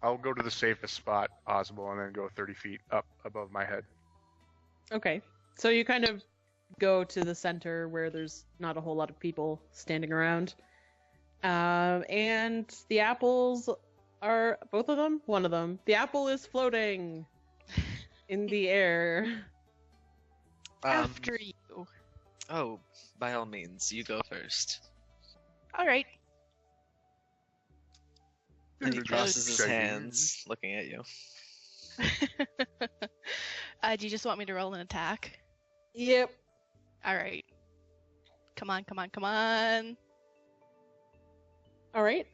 I'll go to the safest spot possible and then go 30 feet up above my head. Okay. So you kind of go to the center where there's not a whole lot of people standing around. And the apples are both of them? One of them. The apple is floating in the air. After you. Oh, by all means, you go first. All right. And he Just crosses his checking. hands, looking at you. Do you just want me to roll an attack? Yep. All right. Come on, come on, come on. All right.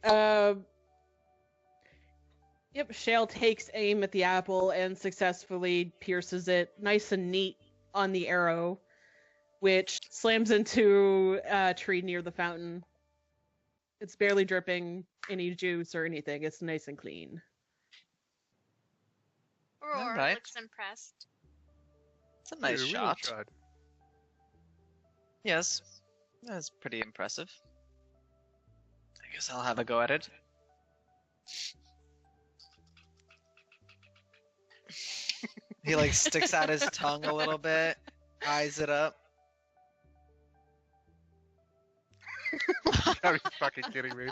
Yep. Shale takes aim at the apple and successfully pierces it nice and neat on the arrow, which slams into a tree near the fountain. It's barely dripping any juice or anything. It's nice and clean. Aurora Alright. looks impressed. It's a nice Yeah, really shot. Yes, that's pretty impressive. I guess I'll have a go at it. He like sticks out his tongue a little bit, eyes it up. Are you fucking kidding me?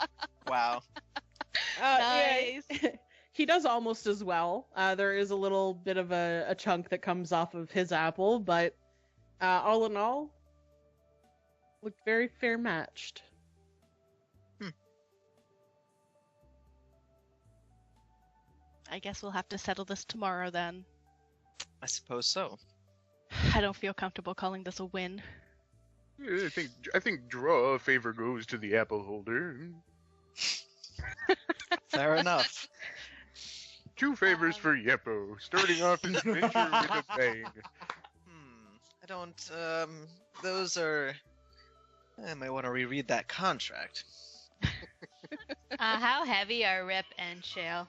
Wow. Yeah, Nice. he does almost as well. There is a little bit of a chunk that comes off of his apple, but all in all, looked very fair matched. I guess we'll have to settle this tomorrow then. I suppose so. I don't feel comfortable calling this a win. Yeah, I think draw favor goes to the apple holder. Fair enough. 2 favors for Yeppo, starting off his venture with a bang. I don't, those are... I might want to reread that contract. How heavy are Rip and Shale?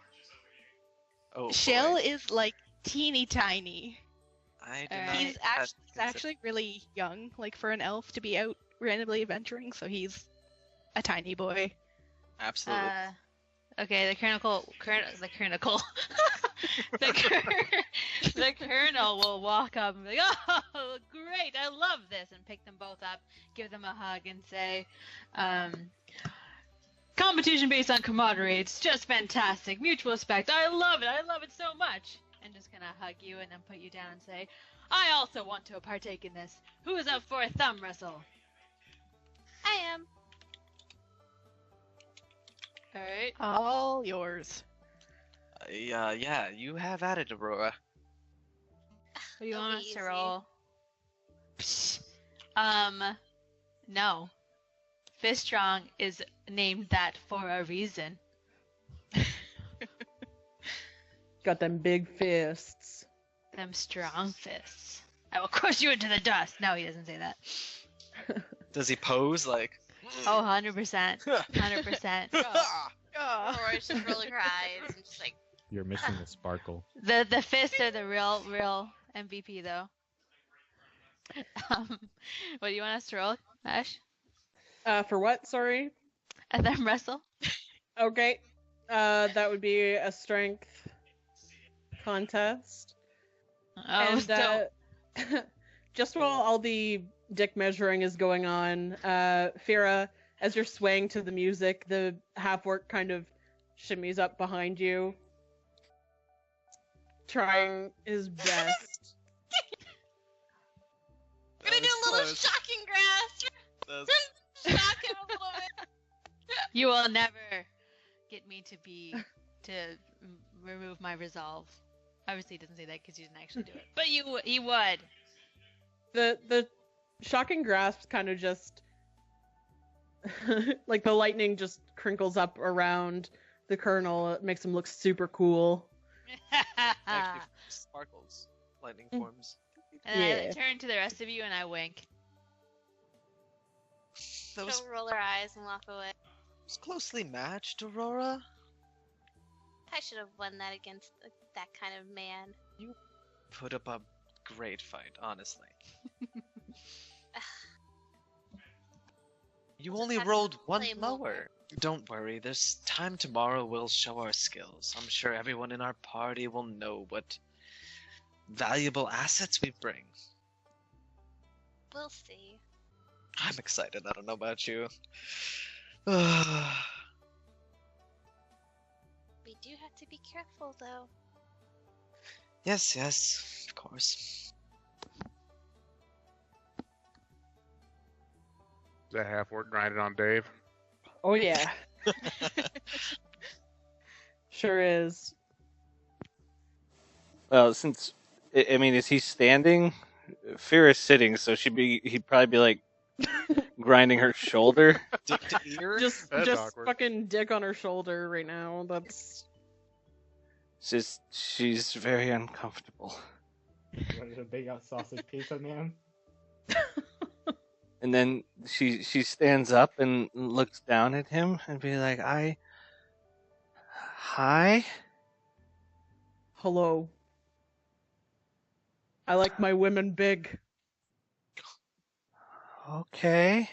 Oh, Shell boy. is like teeny tiny. I do Alright. not He's have actually, consider- actually really young, like for an elf to be out randomly adventuring, so he's a tiny boy. Absolutely. Okay, the colonel, the colonel will walk up and be like, "Oh, great! I love this," and pick them both up, give them a hug, and say, "Competition based on camaraderie. It's just fantastic. Mutual respect. I love it. I love it so much." And just gonna hug you and then put you down and say, "I also want to partake in this. Who is up for a thumb wrestle?" I am. All right. All yours. Yeah, you have at it, Aurora. What do you It'll want be us to easy. roll? No. Fiststrong is named that for a reason. Got them big fists. Them strong fists. I will crush you into the dust. No, he doesn't say that. Does he pose like? Oh, 100%. 100%. Aurora's just rolling her eyes and just like, You're missing the sparkle. The fists are the real MVP though. What do you want us to roll, Ash? For what? Sorry. A thumb wrestle? Okay. That would be a strength contest. Oh, And just while all the dick measuring is going on, Fira, as you're swaying to the music, the half-orc kind of shimmies up behind you, trying his best. I'm gonna do a little shocking grasp. Shock him a little bit. You will never get me to remove my resolve. Obviously, he doesn't say that because he didn't actually do it. But he would. The shocking grasp kind of just like the lightning just crinkles up around the colonel. It makes him look super cool. Actually, sparkles, lightning forms. And I Yeah. turn to the rest of you and I wink. That was She'll roll her eyes and walk away. closely matched, Aurora. I should have won that against that kind of man. Put up a great fight, honestly. You Just only have to rolled one play more. lower. Don't worry, there's time tomorrow we'll show our skills. I'm sure everyone in our party will know what valuable assets we bring. We'll see. I'm excited, I don't know about you. We do have to be careful, though. Yes, yes, of course. That half orc grinding on Dave. Oh yeah, sure is. Well, since I mean, is he standing? Fear is sitting, so he'd probably be like grinding her shoulder. Dick to ear? Just That's just awkward. fucking dick on her shoulder right now. That's She's very uncomfortable. What is a big sausage pizza, man? And then she stands up and looks down at him and be like, Hi? hello. I like my women big. Okay.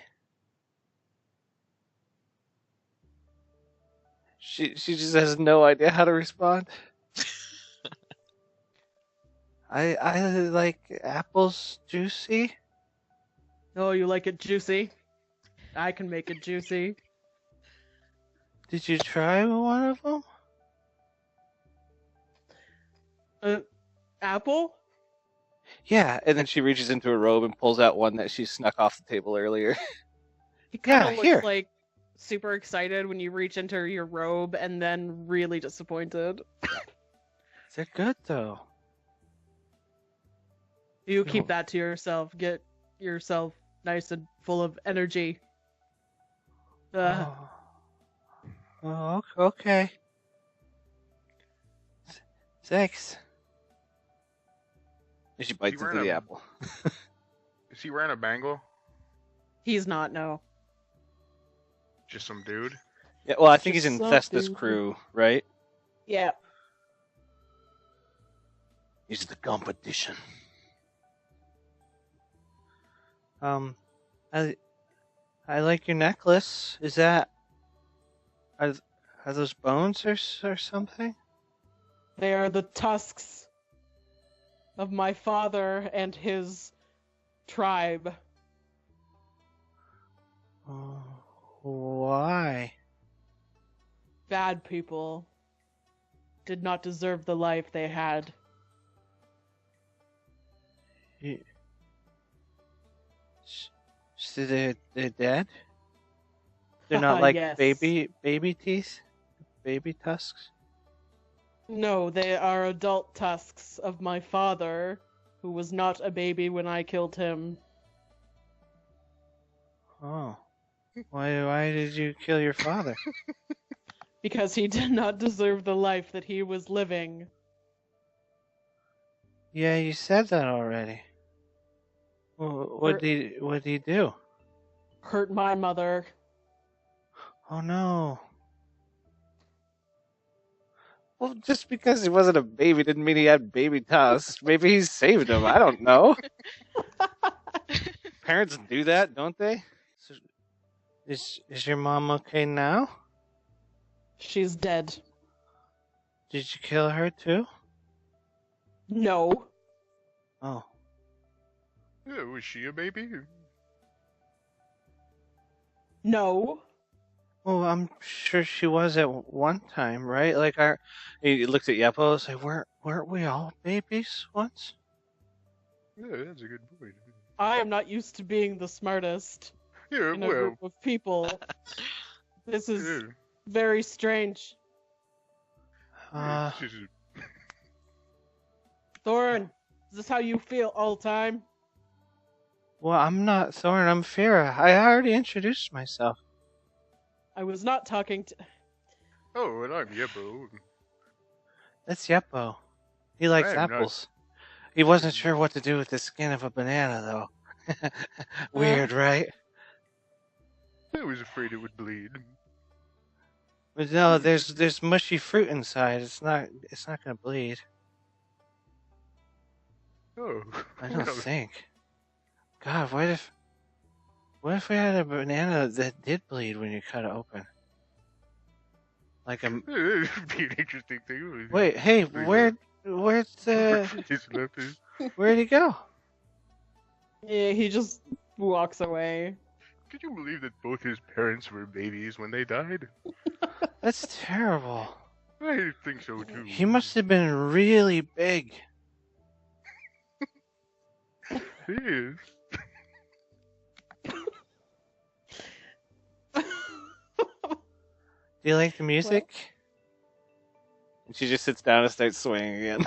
She just has no idea how to respond. I like apples juicy. Oh, you like it juicy? I can make it juicy. Did you try one of them? Apple? Yeah, and then she reaches into her robe and pulls out one that she snuck off the table earlier. He kind Yeah, of looks here. like super excited when you reach into your robe and then really disappointed. They're good though. You keep No. that to yourself. Get yourself nice and full of energy. Oh, okay. Thanks. And she bites You into wearing the a- apple. Is he wearing a bangle? He's not, no. Just some dude? Yeah, well, I think he's Just in so Thesta's stupid. crew, right? Yeah. He's the competition. I like your necklace. Is that are those bones or something? They are the tusks of my father and his tribe. Oh, why? Bad people did not deserve the life they had. So they're dead? They're not like Yes. baby teeth? Baby tusks? No, they are adult tusks of my father, who was not a baby when I killed him. Oh. Why did you kill your father? Because he did not deserve the life that he was living. Yeah, you said that already. What did he do? Hurt my mother. Oh no. Well, just because he wasn't a baby didn't mean he had baby tusks. Maybe he saved him. I don't know. Parents do that, don't they? So, is your mom okay now? She's dead. Did you kill her too? No. Oh. Yeah, was she a baby? No. Well, I'm sure she was at one time, right? Like he looked at Yepo and said, weren't we all babies once? Yeah, that's a good point. I am not used to being the smartest Yeah, in a well, group of people. This is yeah, very strange. Uh, it's just- Thorin, is this how you feel all the time? well, I'm not Thorin, I'm Fira. I already introduced myself. I was not talking to... Oh, and I'm Yeppo. That's Yepo. He likes I am not- apples. He wasn't sure what to do with the skin of a banana, though. Weird, right? I was afraid it would bleed. But no, there's mushy fruit inside. It's not gonna bleed. Oh, I don't well, think. God, what if What if we had a banana that did bleed when you cut it open? Like a... It'd be an interesting thing. Wait, hey, where'd he go? Yeah, he just walks away. Could you believe that both his parents were babies when they died? That's terrible. I think so too. He must have been really big. He is. Do you like the music? And she just sits down and starts swaying again.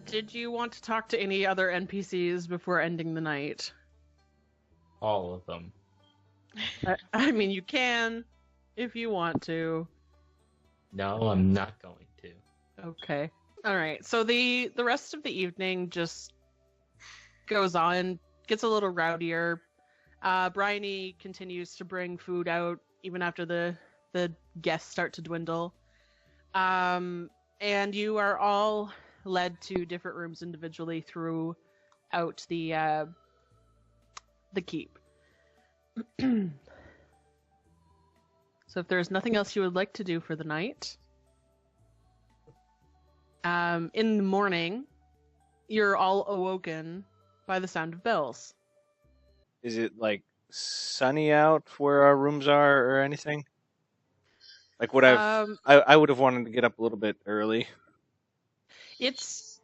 Did you want to talk to any other NPCs before ending the night? All of them. I mean, you can, if you want to. No, I'm not going to. Okay. Alright, so the rest of the evening just goes on, gets a little rowdier. Bryony continues to bring food out, even after the guests start to dwindle. And you are all led to different rooms individually throughout the keep. So if there's nothing else you would like to do for the night, in the morning, you're all awoken by the sound of bells. Is it like sunny out where our rooms are or anything? Like would I would have wanted to get up a little bit early. It's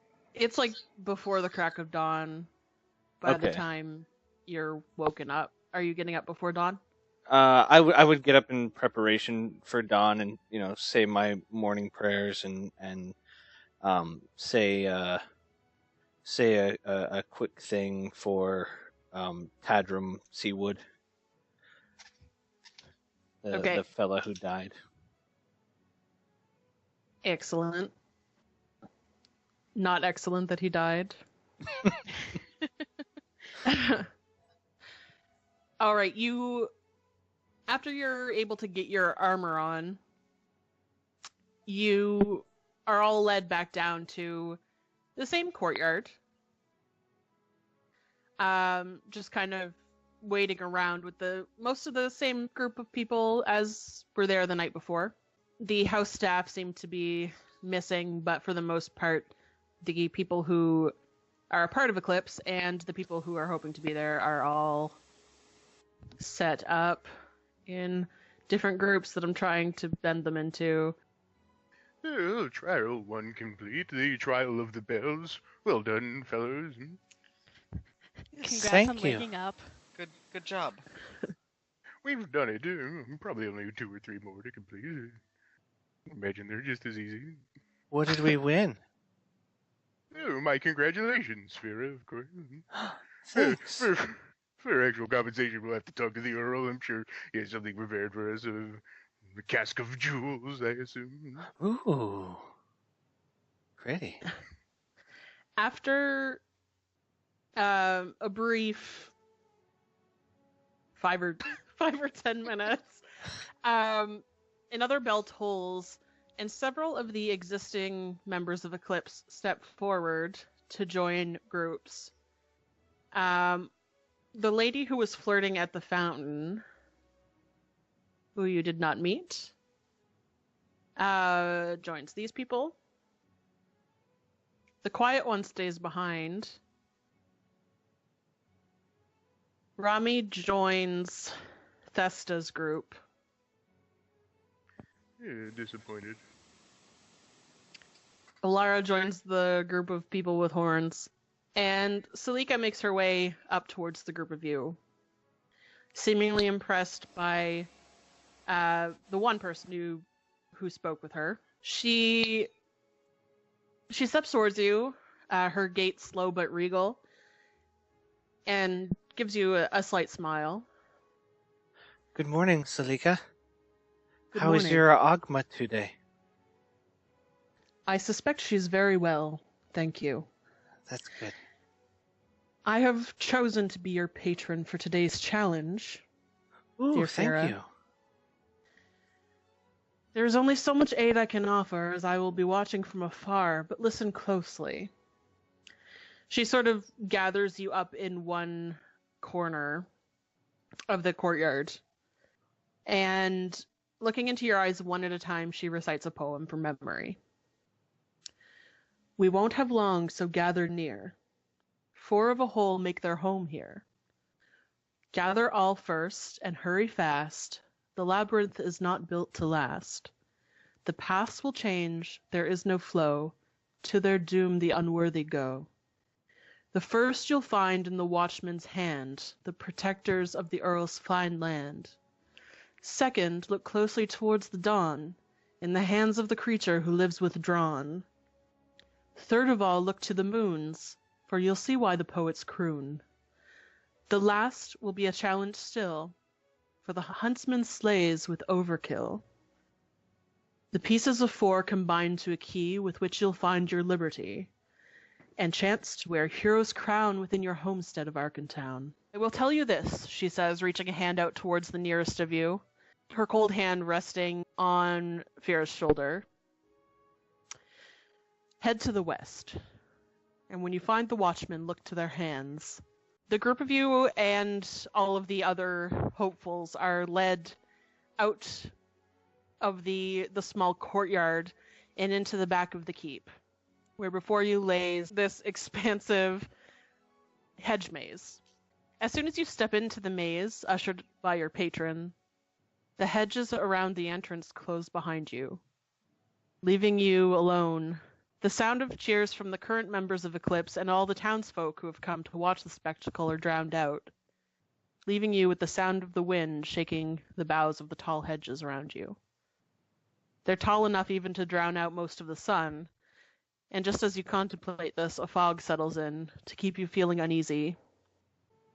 like before the crack of dawn by the time you're woken up. Are you getting up before dawn? I would get up in preparation for dawn and, say my morning prayers and say a quick thing for Tadram Seawood, the fella who died. Excellent. Not excellent that he died. All right, after you're able to get your armor on, you are all led back down to the same courtyard. Just kind of waiting around with most of the same group of people as were there the night before. The house staff seem to be missing, but for the most part, the people who are a part of ECLIPSE and the people who are hoping to be there are all set up in different groups that I'm trying to bend them into. Oh, trial 1 complete. The trial of the bells. Well done, fellows. Congrats on waking up. Good job. We've done it. Probably only 2 or 3 more to complete. Imagine they're just as easy. What did we win? Oh, my congratulations, Sphera, of course. Thanks. For actual compensation, we'll have to talk to the Earl. I'm sure he has something prepared for us. A cask of jewels, I assume. Ooh. Pretty. After a brief 5 or 10 minutes, another bell tolls, and several of the existing members of ECLIPSE step forward to join groups. The lady who was flirting at the fountain, who you did not meet, joins these people. The quiet one stays behind. Rami joins Thesta's group. Yeah, disappointed. Alara joins the group of people with horns. And Salika makes her way up towards the group of you, seemingly impressed by the one person who spoke with her. She steps towards you, her gait slow but regal, and gives you a slight smile. Good morning, Salika. Good How is morning. your Agma today? I suspect she's very well, thank you. That's good. I have chosen to be your patron for today's challenge. Ooh, Dear thank Sarah. you. There is only so much aid I can offer, as I will be watching from afar, but listen closely. She sort of gathers you up in one corner of the courtyard, and looking into your eyes one at a time, she recites a poem from memory. We won't have long, so gather near. 4 of a whole make their home here. Gather all first, and hurry fast. The labyrinth is not built to last. The paths will change, there is no flow. To their doom the unworthy go. The first you'll find in the watchman's hand, the protectors of the Earl's fine land. Second, look closely towards the dawn, in the hands of the creature who lives withdrawn. Third of all, look to the moons, for you'll see why the poets croon. The last will be a challenge still, for the huntsman slays with overkill. The pieces of 4 combine to a key with which you'll find your liberty, and chance to wear hero's crown within your homestead of Archon. I will tell you this, she says, reaching a hand out towards the nearest of you, her cold hand resting on Fira's shoulder. Head to the west, and when you find the watchmen, look to their hands. The group of you and all of the other hopefuls are led out of the small courtyard and into the back of the keep, where before you lays this expansive hedge maze. As soon as you step into the maze, ushered by your patron, the hedges around the entrance close behind you, leaving you alone. The sound of cheers from the current members of ECLIPSE and all the townsfolk who have come to watch the spectacle are drowned out, leaving you with the sound of the wind shaking the boughs of the tall hedges around you. They're tall enough even to drown out most of the sun, and just as you contemplate this, a fog settles in to keep you feeling uneasy.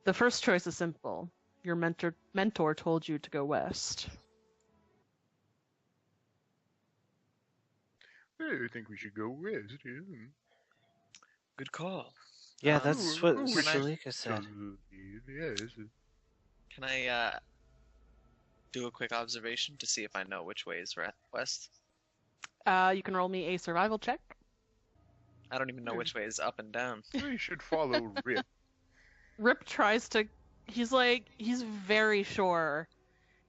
The first choice is simple. Your mentor told you to go west. I think we should go west. Yeah. Good call. Yeah, that's what we Shalika said. Yes. Can I do a quick observation to see if I know which way is west? You can roll me a survival check. I don't even know which way is up and down. We should follow Rip. Rip tries to... he's very sure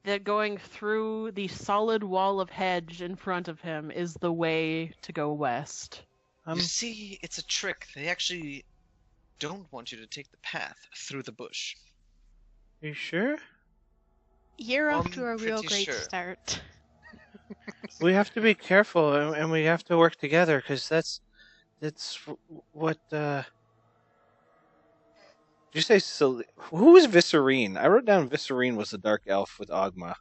that going through the solid wall of hedge in front of him is the way to go west. You see, it's a trick. They actually don't want you to take the path through the bush. Are you sure? You're off to a I'm real pretty great sure. start. We have to be careful, and we have to work together, because that's what, Did you say who is Viscerine? I wrote down Viscerine was the dark elf with Ogma.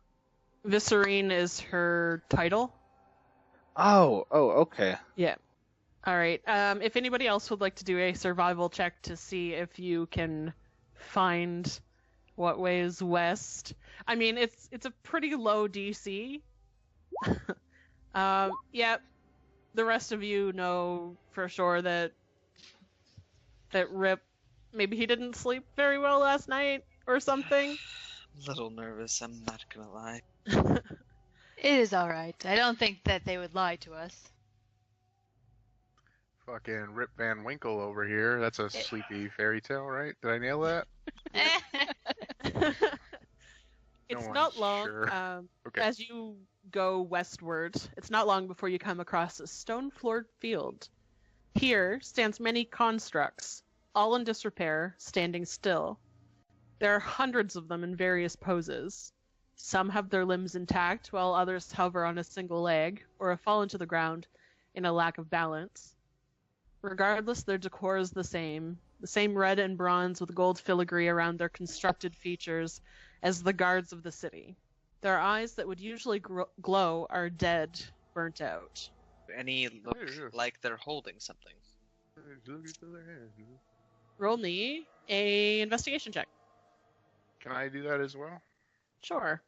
Viscerine is her title. Oh, okay. Yeah. Alright, if anybody else would like to do a survival check to see if you can find what way is west. I mean, it's a pretty low DC. Yeah, the rest of you know for sure that Rip, maybe he didn't sleep very well last night or something. A little nervous, I'm not gonna lie. It is alright. I don't think that they would lie to us. Fucking Rip Van Winkle over here. That's a sleepy fairy tale, right? Did I nail that? It's No not one's long. sure. Okay. As you go westward, it's not long before you come across a stone-floored field. Here stands many constructs, all in disrepair, standing still. There are hundreds of them in various poses. Some have their limbs intact, while others hover on a single leg, or have fallen to the ground in a lack of balance. Regardless, their decor is the same red and bronze with gold filigree around their constructed features as the guards of the city. Their eyes that would usually glow are dead, burnt out. Any look like they're holding something? Roll me a investigation check. Can I do that as well? Sure.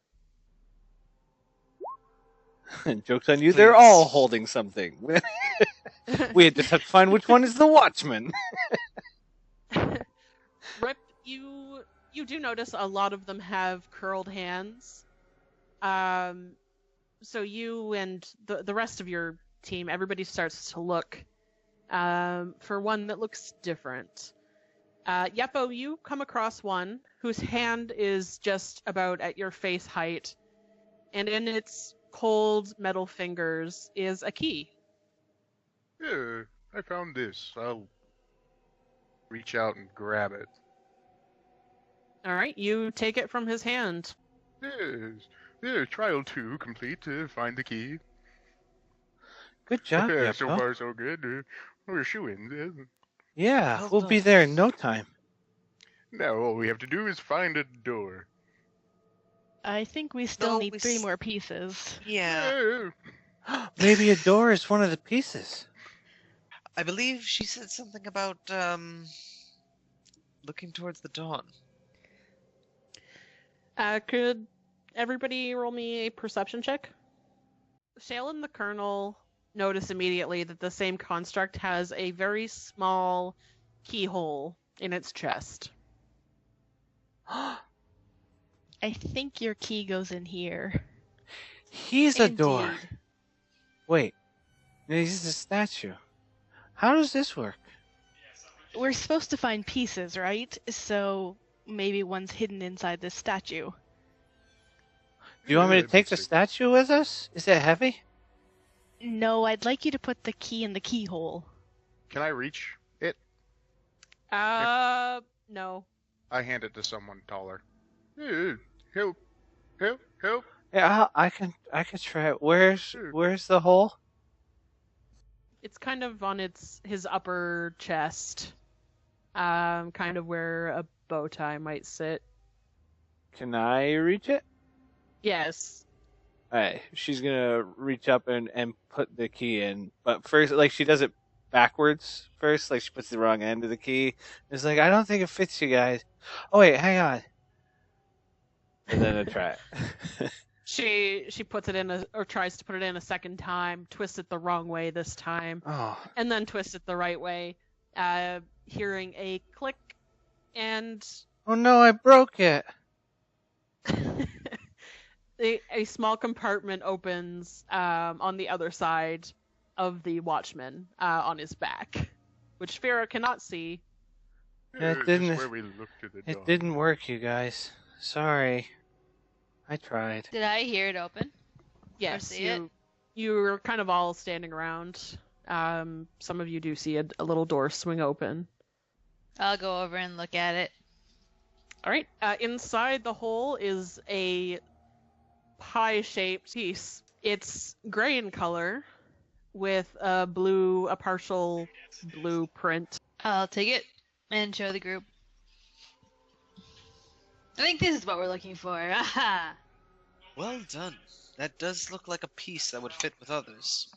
Joke's on you, they're all holding something. We just have to find which one is the watchman. Rip, you do notice a lot of them have curled hands. So you and the rest of your team, everybody starts to look for one that looks different. Yeppo, you come across one whose hand is just about at your face height, and in its cold metal fingers is a key. Yeah, I found this. I'll reach out and grab it. All right, you take it from his hand. Yes. Yeah, trial 2 complete. Find the key. Good job, So Yeppo. far, so good. We're shoo-ins. Yeah, Well we'll done. be there in no time. Now all we have to do is find a door. I think we still No, need we 3 s- more pieces. Yeah. Maybe a door is one of the pieces. I believe she said something about looking towards the dawn. Could everybody roll me a perception check? Shale and the Colonel notice immediately that the same construct has a very small keyhole in its chest. I think your key goes in here. He's a door. Indeed. Wait, he's a statue. How does this work? We're supposed to find pieces, right? So maybe one's hidden inside this statue. Do you want me to Yeah, take the that's statue with us? Is it heavy? No, I'd like you to put the key in the keyhole. Can I reach it? No. I hand it to someone taller. Yeah, help, help, help. Yeah, I can try it. Where's the hole? It's kind of on his upper chest. Kind of where a bow tie might sit. Can I reach it? Yes. Alright, she's gonna reach up and put the key in. But first, like, she does it backwards first. Like, she puts the wrong end of the key. It's like, I don't think it fits you guys. Oh, wait, hang on. And then I try it. She puts it in or tries to put it in a second time, twists it the wrong way this time, Oh, and then twists it the right way, hearing a click, and oh no, I broke it. a small compartment opens on the other side of the watchman on his back, which Farah cannot see. Yeah, it This didn't- is where we look to the It dawn. didn't work, you guys. Sorry. I tried. Did I hear it open? Yes, see it? you're kind of all standing around. Some of you do see a little door swing open. I'll go over and look at it. All right. Inside the hole is a pie-shaped piece. It's gray in color, with a partial blue print. I'll take it and show the group. I think this is what we're looking for. Aha! Well done. That does look like a piece that would fit with others.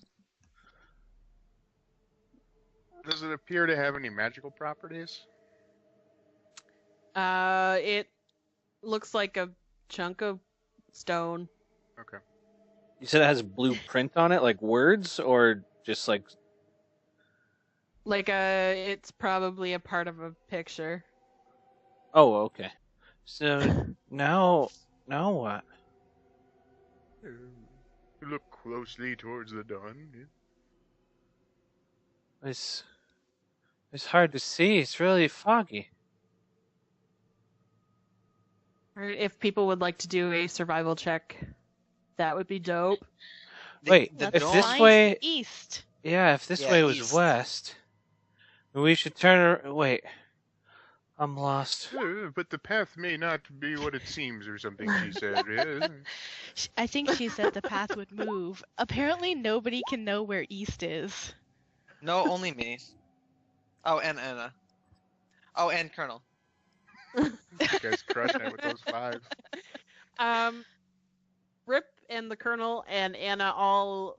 Does it appear to have any magical properties? It looks like a chunk of stone. Okay. You said it has blue print on it, like words, or just like... Like it's probably a part of a picture. Oh, okay. So, now what? Look closely towards the dawn. Yeah. It's hard to see. It's really foggy. Or if people would like to do a survival check, that would be dope. Wait, the if dawn- this Find way... east. Yeah, if this Yeah, way was east. west, we should turn... Wait. I'm lost. But the path may not be what it seems, or something she said. Yeah. I think she said the path would move. Apparently nobody can know where east is. No, only me. Oh, and Anna. Oh, and Colonel. You guys crushing it with those 5. Rip and the Colonel and Anna all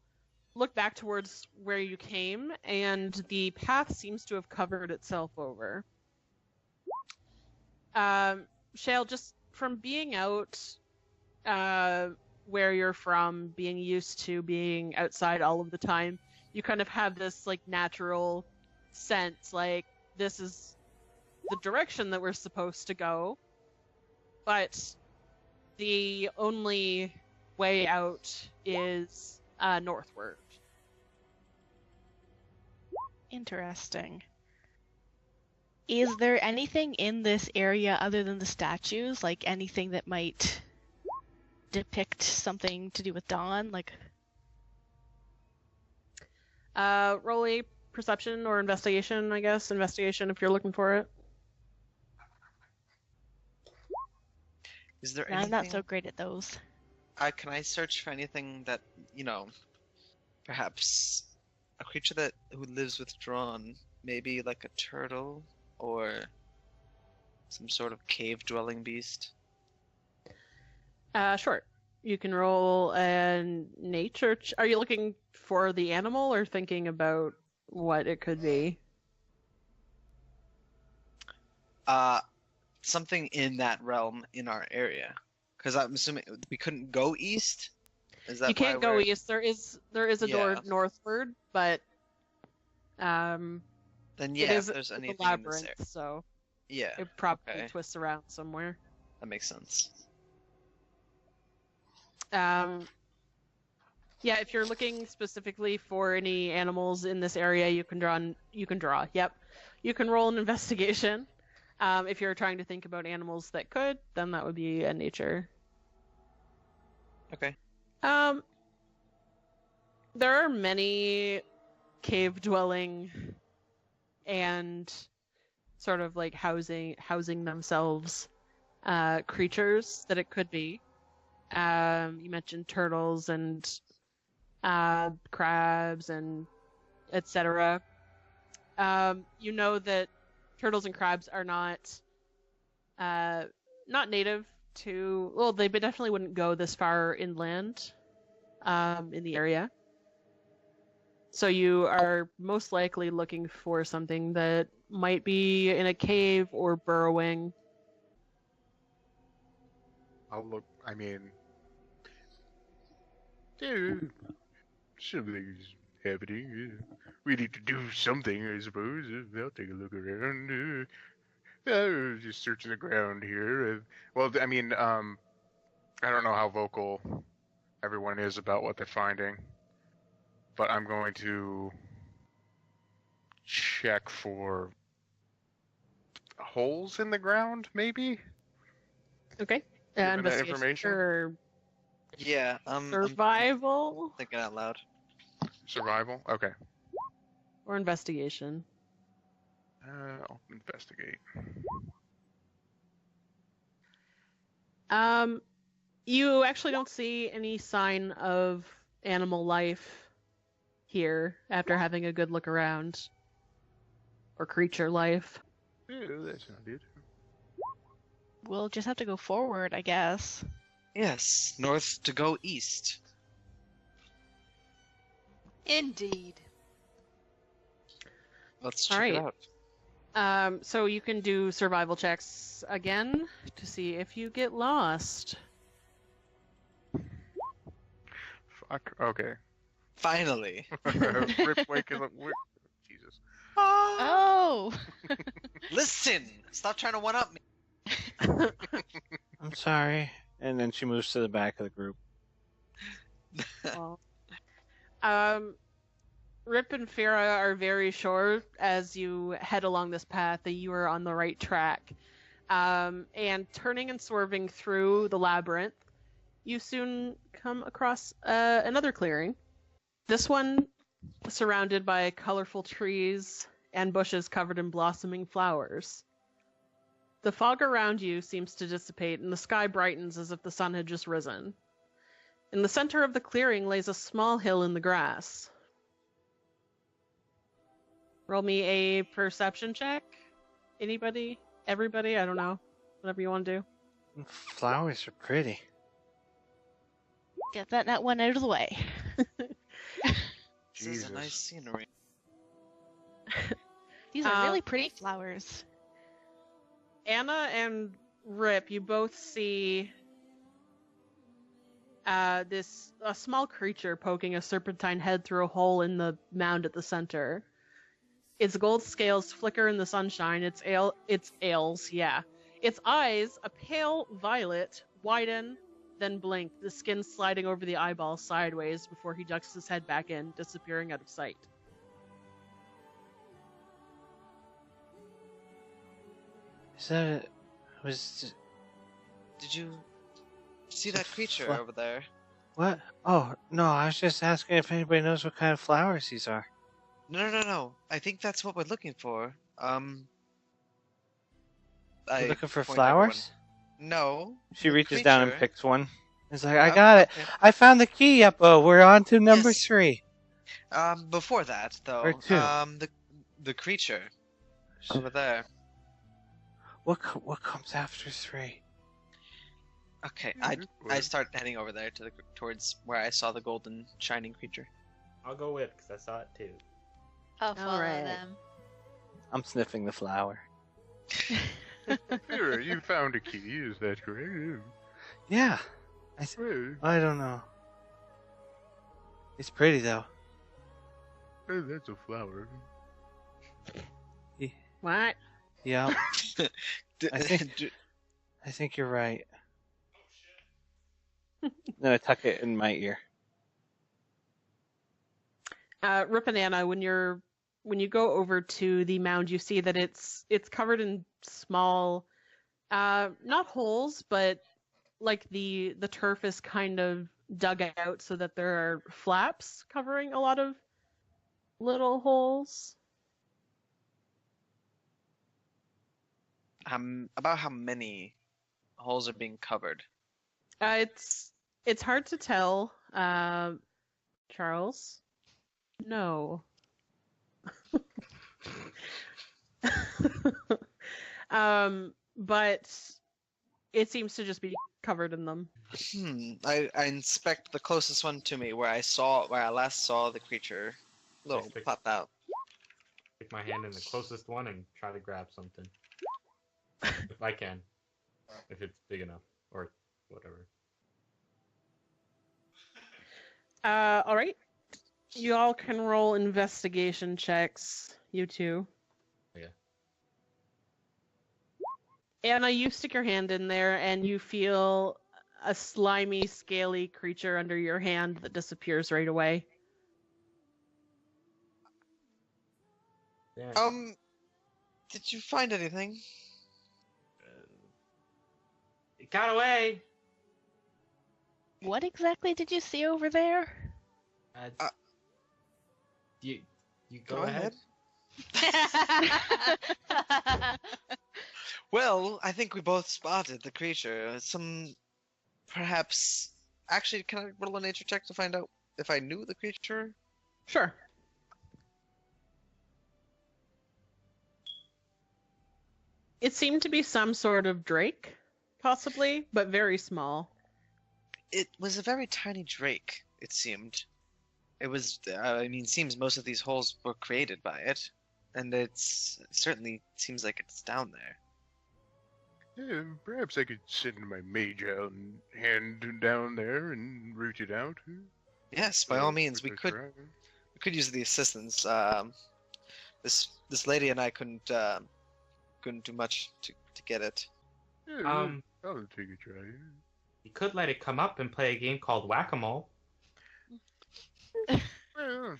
look back towards where you came, and the path seems to have covered itself over. Shale, just from being out where you're from, being used to being outside all of the time, you kind of have this like natural sense, like this is the direction that we're supposed to go, but the only way out is northward. Interesting. Is there anything in this area other than the statues? Like anything that might depict something to do with dawn? Like, Roll a perception or investigation, I guess. Investigation if you're looking for it. Is there I'm anything? not so great at those. Can I search for anything that, perhaps a creature who lives withdrawn, maybe like a turtle or some sort of cave-dwelling beast? Sure. You can roll a nature. Are you looking for the animal or thinking about what it could be? Something in that realm in our area. Because I'm assuming we couldn't go east? Is that You can't why go we're- east. There is a door Yeah. northward, but Then it yeah, is if there's a anything in this labyrinth, area. so Yeah, it probably okay. twists around somewhere. that makes sense. Yeah, if you're looking specifically for any animals in this area, you can draw. Yep. You can roll an investigation. If you're trying to think about animals that could, then that would be a nature. Okay. There are many cave-dwelling and sort of like housing themselves creatures that it could be. You mentioned turtles and crabs and etc. You know that turtles and crabs are not native to. Well, they definitely wouldn't go this far inland in the area. So you are most likely looking for something that might be in a cave or burrowing. I'll look. I mean, dude, something's happening. We need to do something, I suppose. I'll take a look around. Just searching the ground here. Well, I mean, I don't know how vocal everyone is about what they're finding, but I'm going to check for holes in the ground, maybe? Okay. Given that Investigation information? or Yeah, I'm survival thinking out loud. Survival? Okay. or investigation. I'll investigate. You actually don't see any sign of animal life here after having a good look around. Or creature life. Yeah, that's not it. We'll just have to go forward, I guess. Yes, north to go east. Indeed. Let's All check it right. out. So you can do survival checks again to see if you get lost. Fuck. Okay. Finally. Rip Wake is like, Jesus. Oh! Listen! Stop trying to one-up me. I'm sorry. And then she moves to the back of the group. Well, Rip and Farah are very sure as you head along this path that you are on the right track. And turning and swerving through the labyrinth, you soon come across another clearing. This one surrounded by colorful trees and bushes covered in blossoming flowers. The fog around you seems to dissipate and the sky brightens as if the sun had just risen. In the center of the clearing lays a small hill in the grass. Roll me a perception check. Anybody? Everybody? I don't know. Whatever you want to do. Flowers are pretty. Get that one out of the way. This is a nice scenery. These are really pretty flowers. Anna and Rip, you both see a small creature poking a serpentine head through a hole in the mound at the center. Its gold scales flicker in the sunshine. Its ales, yeah. Its eyes, a pale violet, widen, then blink, the skin sliding over the eyeball sideways before he ducks his head back in, disappearing out of sight. Is that was Did you see that creature over there? what? Oh no, I was just asking if anybody knows what kind of flowers these are. No. I think that's what we're looking for. You're I looking for point flowers? everyone. No. She the reaches down and creature. picks one. It's like, I Oh, got it. okay. I found the key, Yeppo. We're on to number Yes. 3. Before that, though, Or 2. the creature over there. What comes after 3? Okay, I start heading over there towards where I saw the golden shining creature. I'll go with because I saw it too. I'll follow Alright. them. I'm sniffing the flower. Here, you found a key, is that correct? Yeah. Well, I don't know. It's pretty though. that's a flower. What? Yeah. I think you're right. Then I tuck it in my ear. Ripanana, when you go over to the mound, you see that it's covered in small, not holes, but like the turf is kind of dug out so that there are flaps covering a lot of little holes. About how many holes are being covered? It's hard to tell. Charles? No. But it seems to just be covered in them. I inspect the closest one to me where I last saw the creature. Little Stick- pop out. Stick my hand in the closest one and try to grab something. If I can. If it's big enough. Or whatever. Alright. You all can roll investigation checks. You two. Yeah. Anna, you stick your hand in there and you feel a slimy, scaly creature under your hand that disappears right away. Yeah. Did you find anything? It got away! What exactly did you see over there? You go ahead. Well, I think we both spotted the creature. Perhaps. Actually, can I roll a nature check to find out if I knew the creature? Sure. It seemed to be some sort of drake, possibly, but very small. It was a very tiny drake, it seemed. It was, seems most of these holes were created by it, and it certainly seems like it's down there. Yeah, perhaps I could send my mage out and hand down there and root it out. Yes, by all means, we could use the assistance. This lady and I couldn't do much to get it. Yeah, I'll take a try. You could let it come up and play a game called Whack-A-Mole. Well,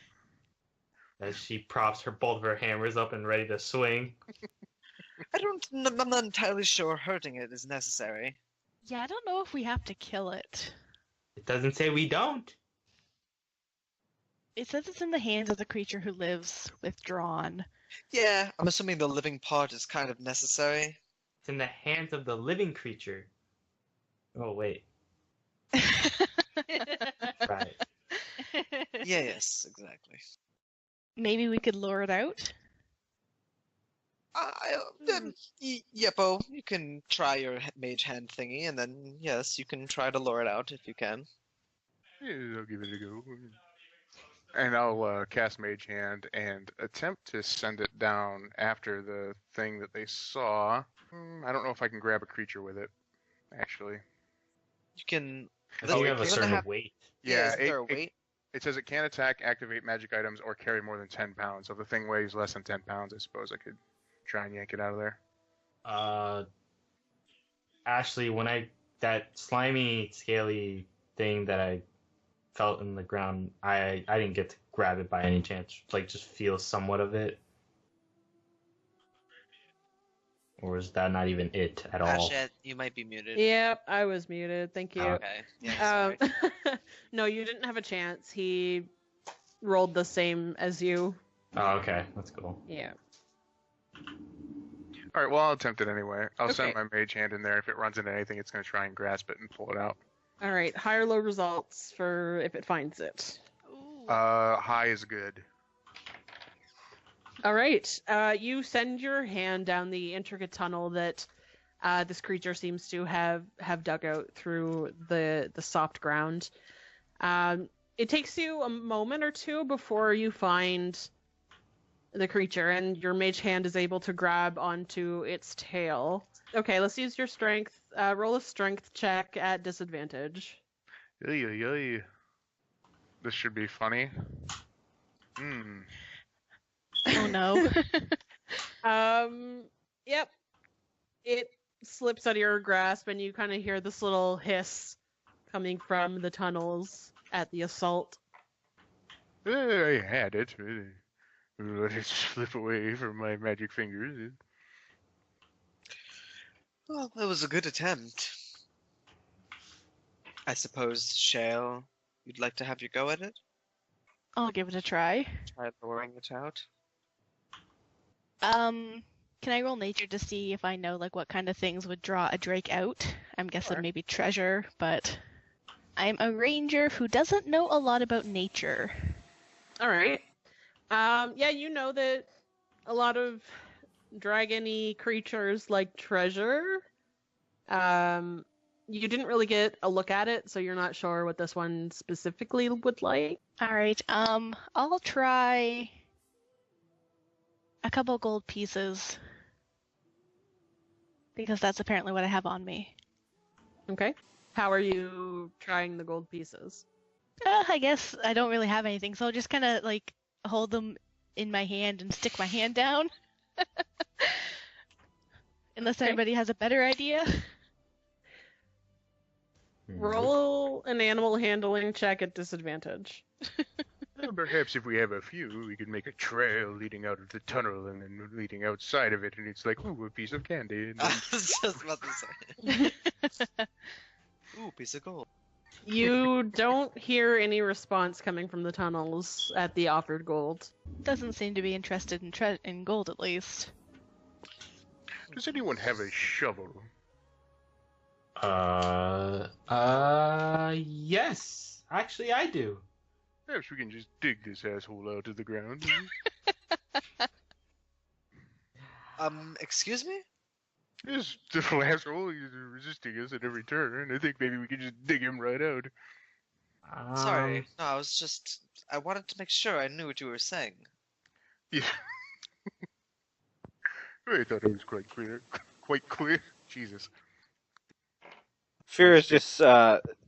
As she props both of her hammers up and ready to swing. I'm not entirely sure hurting it is necessary. Yeah, I don't know if we have to kill it. It doesn't say we don't. It says it's in the hands of the creature who lives withdrawn. Yeah, I'm assuming the living part is kind of necessary. It's in the hands of the living creature. Oh, wait. Right. Yes, exactly. Maybe we could lure it out? Yeppo, you can try your mage hand thingy, and then, yes, you can try to lure it out if you can. yeah, I'll give it a go. And I'll cast Mage Hand and attempt to send it down after the thing that they saw. I don't know if I can grab a creature with it, actually. You can... I think you have a you're gonna certain have- weight. Yeah, is it, there a it- weight? It says it can't attack, activate magic items, or carry more than 10 pounds. So if the thing weighs less than 10 pounds, I suppose I could try and yank it out of there. Ashley, that slimy, scaly thing that I felt in the ground, I didn't get to grab it by any chance. Like, just feel somewhat of it. Or is that not even it at all? Ash, you might be muted. Yep, I was muted. Thank you. Okay. Yeah, sorry. No, you didn't have a chance. He rolled the same as you. Oh, okay. That's cool. Yeah. Alright, well, I'll attempt it anyway. I'll Okay. send my mage hand in there. If it runs into anything, it's going to try and grasp it and pull it out. All right. High or low results for if it finds it. Ooh. High is good. All right. You send your hand down the intricate tunnel that this creature seems to have dug out through the soft ground. It takes you a moment or two before you find the creature, and your mage hand is able to grab onto its tail. Okay, let's use your strength. Roll a strength check at disadvantage. This should be funny. Oh no. Yep. It slips out of your grasp, and you kind of hear this little hiss coming from the tunnels at the assault. I had it. Let it slip away from my magic fingers. Well, it was a good attempt. I suppose, Shale, you'd like to have your go at it? I'll give it a try. Try luring it out? Can I roll nature to see if I know like what kind of things would draw a drake out? I'm guessing Sure. maybe treasure, but I'm a ranger who doesn't know a lot about nature. All right. Yeah, you know that a lot of dragon-y creatures like treasure. You didn't really get a look at it, so you're not sure what this one specifically would like. All right. I'll try a couple gold pieces because that's apparently what I have on me. Okay. How are you trying the gold pieces? I guess I don't really have anything, so I'll just kind of like hold them in my hand and stick my hand down. Unless Okay. anybody has a better idea. Roll an animal handling check at disadvantage. Perhaps if we have a few, we could make a trail leading out of the tunnel and then leading outside of it, and it's like, ooh, a piece of candy. And then... I was just about to say. Ooh, piece of gold. You don't hear any response coming from the tunnels at the offered gold. Doesn't seem to be interested in gold, at least. Does anyone have a shovel? Yes. Actually, I do. Perhaps we can just dig this asshole out of the ground. Excuse me? This little asshole, he's resisting us at every turn. I think maybe we can just dig him right out. Sorry. No, I wanted to make sure I knew what you were saying. Yeah. I thought it was quite clear. Quite clear. Jesus. Fira's just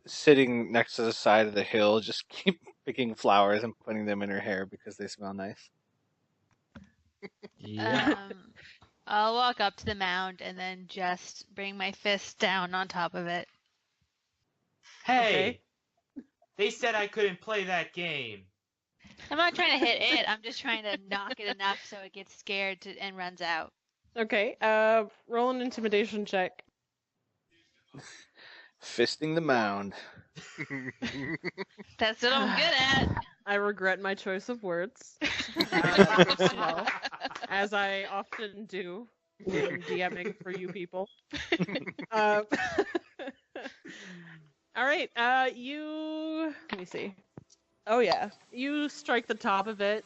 sitting next to the side of the hill, just keep picking flowers and putting them in her hair because they smell nice. Yeah. I'll walk up to the mound and then just bring my fist down on top of it. Hey, they said I couldn't play that game. I'm not trying to hit it. I'm just trying to knock it enough so it gets scared and runs out. Okay, roll an intimidation check. Fisting the mound. That's what I'm good at. I regret my choice of words. Well, as I often do in DMing for you people. All right, let me see. Oh yeah, you strike the top of it,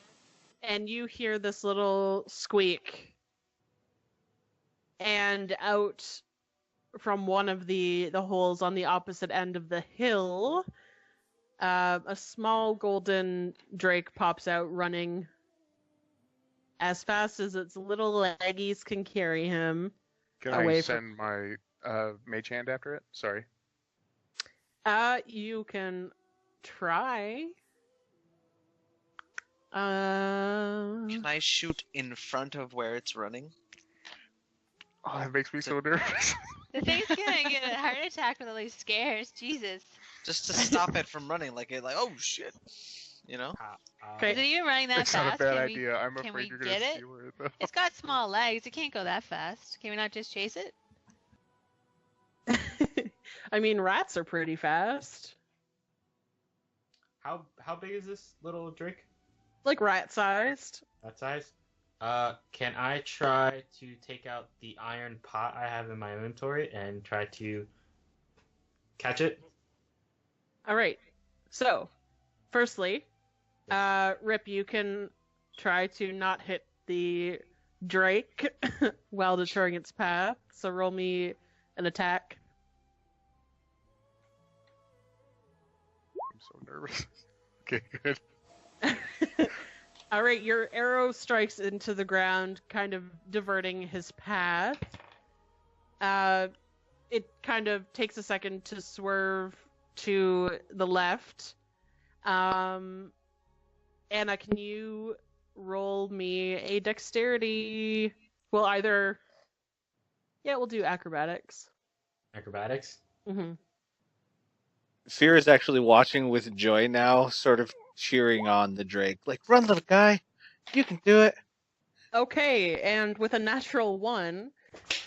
and you hear this little squeak. And out from one of the holes on the opposite end of the hill, a small golden drake pops out running as fast as its little leggies can carry him. Can Away I from- send my mage hand after it? Sorry. You can try. Can I shoot in front of where it's running? Oh, that makes me so nervous. The thing's gonna get a heart attack with all these scares. Jesus. Just to stop it from running, like oh shit, you know? Okay. Is it even running that It's fast? not a bad Can we- idea. I'm can afraid we you're gonna get it? steal it though. It's got small legs. It can't go that fast. Can we not just chase it? I mean, rats are pretty fast. How big is this little drake? Like rat-sized. That size? Can I try to take out the iron pot I have in my inventory and try to catch it? Alright. So, firstly, Rip, you can try to not hit the drake while deterring its path. So roll me an attack. I'm so nervous. Okay, good. Alright, your arrow strikes into the ground, kind of diverting his path. It kind of takes a second to swerve to the left. Anna, can you roll me a dexterity? Well, either... Yeah, we'll do acrobatics. Acrobatics? Mm-hmm. Fear is actually watching with joy now, sort of cheering on the Drake. Like, run, little guy! You can do it! Okay, and with a natural 1,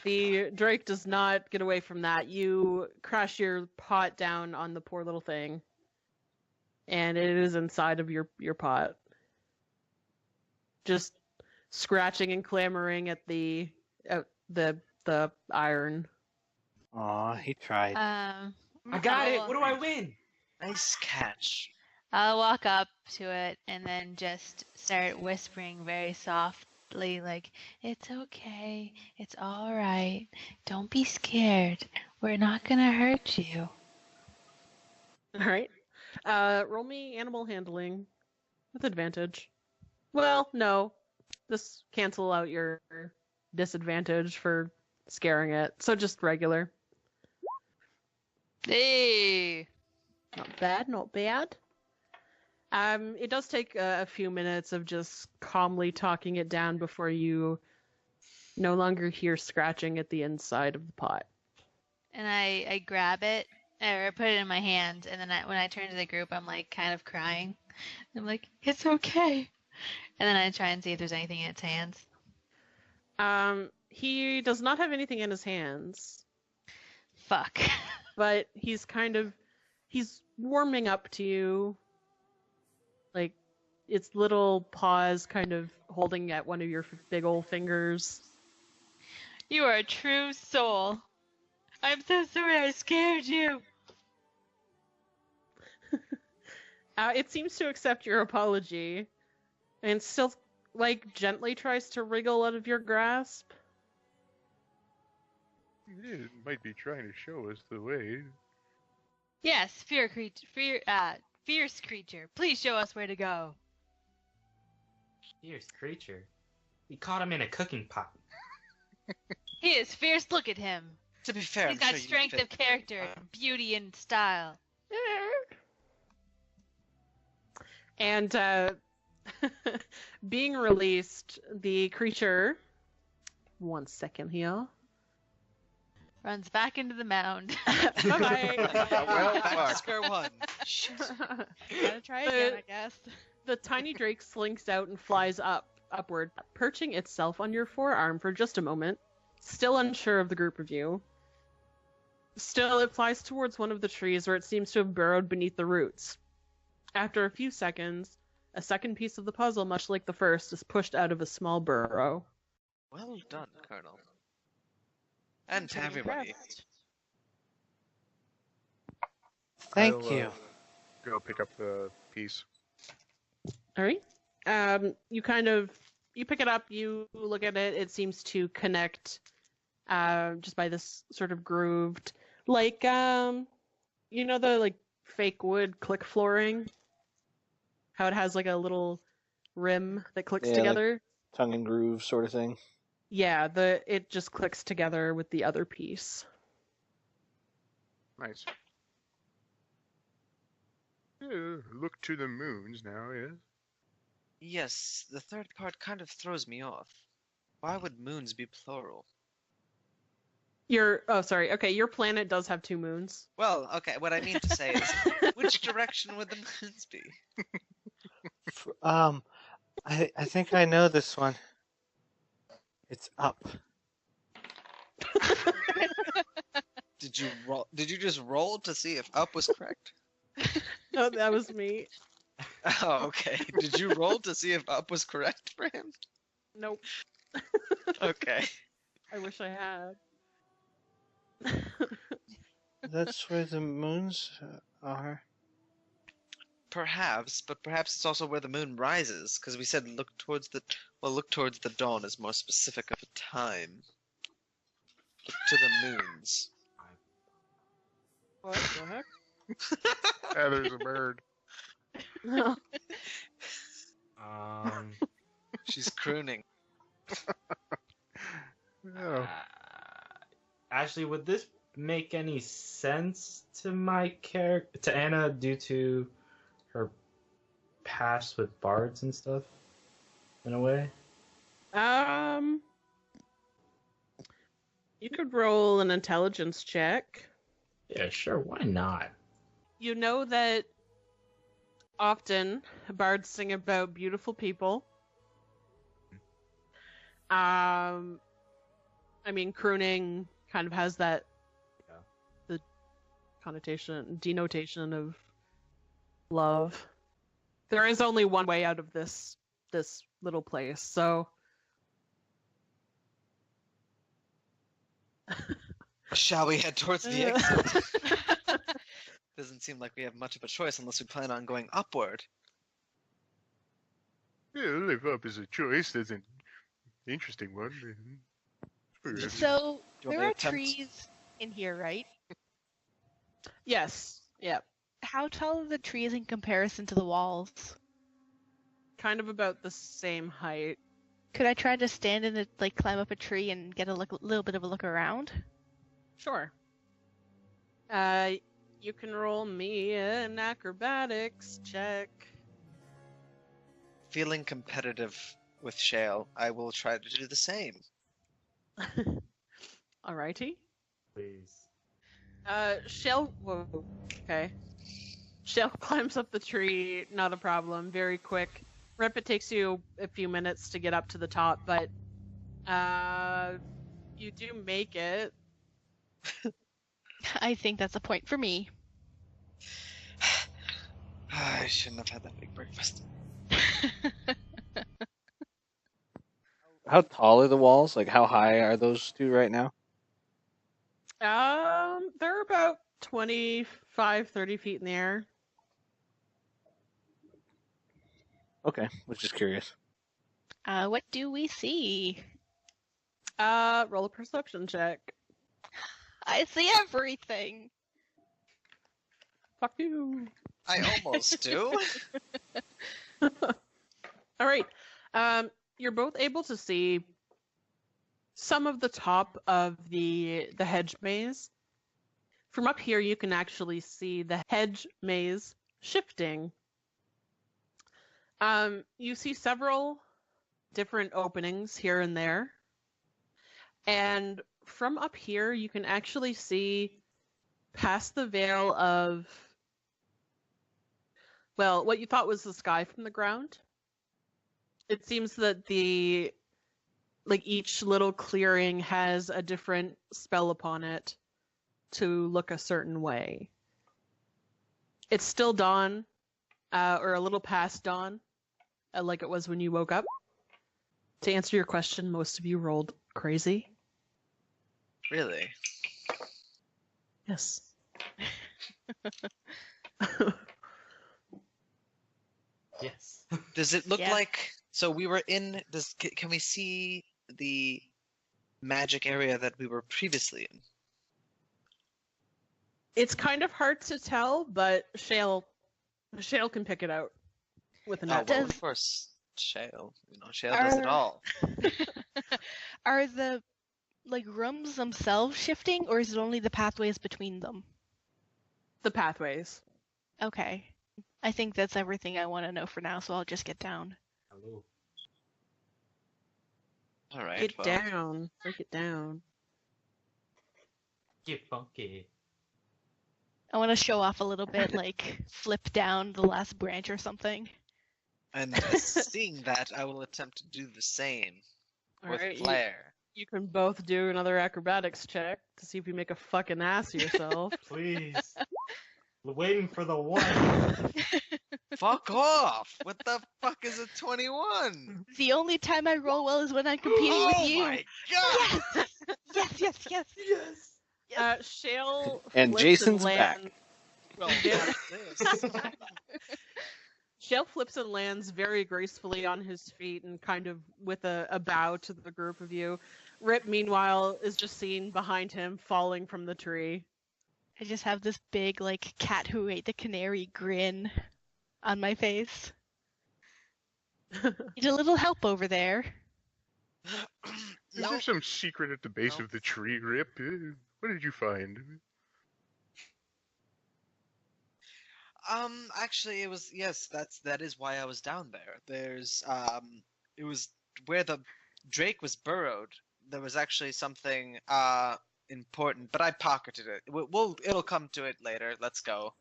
the Drake does not get away from that. You crash your pot down on the poor little thing. And it is inside of your pot. Just scratching and clamoring at the iron. Aw, he tried. I got it! What do I win? Nice catch. I'll walk up to it and then just start whispering very softly, like, "It's okay. It's all right. Don't be scared. We're not gonna hurt you." Alright. Roll me animal handling with advantage. Well, no. Just cancel out your disadvantage for scaring it. So just regular. Hey! Not bad, not bad. It does take a few minutes of just calmly talking it down before you no longer hear scratching at the inside of the pot. And I grab it, or I put it in my hand, and then when I turn to the group, I'm like kind of crying. I'm like, "It's okay." And then I try and see if there's anything in its hands. He does not have anything in his hands, Fuck. but he's warming up to you. Like, its little paws kind of holding at one of your big old fingers. You are a true soul. I'm so sorry I scared you. It seems to accept your apology, and still, like, gently tries to wriggle out of your grasp. It might be trying to show us the way. Yes, fierce creature. Please show us where to go. Fierce creature. We caught him in a cooking pot. He is fierce. Look at him. To be fair, He's I'm got sure you strength fit of character, beauty, and style. And being released, the creature... One second here. Runs back into the mound. Bye-bye. Well, Back to fuck. square one. Shit. Gotta try again, I guess. The tiny drake slinks out and flies upward, perching itself on your forearm for just a moment, still unsure of the group of you. Still, it flies towards one of the trees where it seems to have burrowed beneath the roots. After a few seconds, a second piece of the puzzle, much like the first, is pushed out of a small burrow. Well done, Colonel. And to everybody. Impressed. Thank I'll, you. Go pick up the piece. All right. You pick it up, you look at it, it seems to connect just by this sort of grooved, like, the, like, fake wood click flooring? How it has, like, a little rim that clicks Yeah, together? Tongue and groove sort of thing. Yeah, it just clicks together with the other piece. Nice. Look to the moons now, yes? Yes, the third part kind of throws me off. Why would moons be plural? Sorry. Okay, your planet does have 2 moons. Well, okay, what I mean to say is, which direction would the moons be? I think I know this one. It's up. Did you roll? Did you just roll to see if up was correct? No, that was me. Oh, okay. Did you roll to see if up was correct for him? Nope. Okay. I wish I had. That's where the moons are. Perhaps, but perhaps it's also where the moon rises, because we said look towards the dawn is more specific of a time. Look to the moons. What the heck? Yeah, there's a bird. No. She's crooning. Oh. Actually, would this make any sense to my character, to Anna, due to her past with bards and stuff, in a way? You could roll an intelligence check. Yeah, sure. Why not? You know that often bards sing about beautiful people. I mean, crooning kind of has that, the denotation of love. There is only one way out of this little place, so. Shall we head towards the exit? Doesn't seem like we have much of a choice unless we plan on going upward. Yeah, live up is a choice. That's an interesting one. So Do you want me there to are attempt? trees in here, right? Yes. Yeah. How tall are the trees in comparison to the walls? Kind of about the same height. Could I try to stand in it, like climb up a tree and get a little bit of a look around? Sure. You can roll me an acrobatics check. Feeling competitive with Shale, I will try to do the same. Alrighty. Please. Shell. Whoa. Okay. Shell climbs up the tree. Not a problem. Very quick. Rip, it takes you a few minutes to get up to the top, but you do make it. I think that's a point for me. I shouldn't have had that big breakfast. How tall are the walls? Like, how high are those two right now? They're about 25, 30 feet in the air. Okay, was just curious. What do we see? Roll a perception check. I see everything. Fuck you. I almost do. All right. You're both able to see some of the top of the hedge maze. From up here, you can actually see the hedge maze shifting. You see several different openings here and there. And from up here, you can actually see past the veil of, well, what you thought was the sky from the ground. It seems that each little clearing has a different spell upon it to look a certain way. It's still dawn, or a little past dawn, like it was when you woke up. To answer your question, most of you rolled crazy. Really? Yes. Yes. Does it look Yeah. like... So we were in... Can we see the magic area that we were previously in? It's kind of hard to tell, but Shale can pick it out with a Oh, nat well, one. of course, Shale. Shale does it all. Are the rooms themselves shifting, or is it only the pathways between them? The pathways. Okay. I think that's everything I want to know for now, so I'll just get down. Ooh. All right. Get well, down. Break it down. Get funky. I want to show off a little bit, like flip down the last branch or something. And seeing that, I will attempt to do the same with Alright, flair. you can both do another acrobatics check to see if you make a fucking ass of yourself. Please. We're waiting for the one. Fuck off! What the fuck is a 21? The only time I roll well is when I'm competing with you. Oh my god! Yes. Shale And flips Jason's lands. back. Well, Yeah. this. Shale flips and lands very gracefully on his feet and kind of with a bow to the group of you. Rip, meanwhile, is just seen behind him falling from the tree. I just have this big, like, cat who ate the canary grin on my face. Need a little help over there. Is there some secret at the base of the tree, Rip? What did you find? Actually, that is why I was down there. It was where the Drake was burrowed. There was actually something important, but I pocketed it. It'll come to it later. Let's go.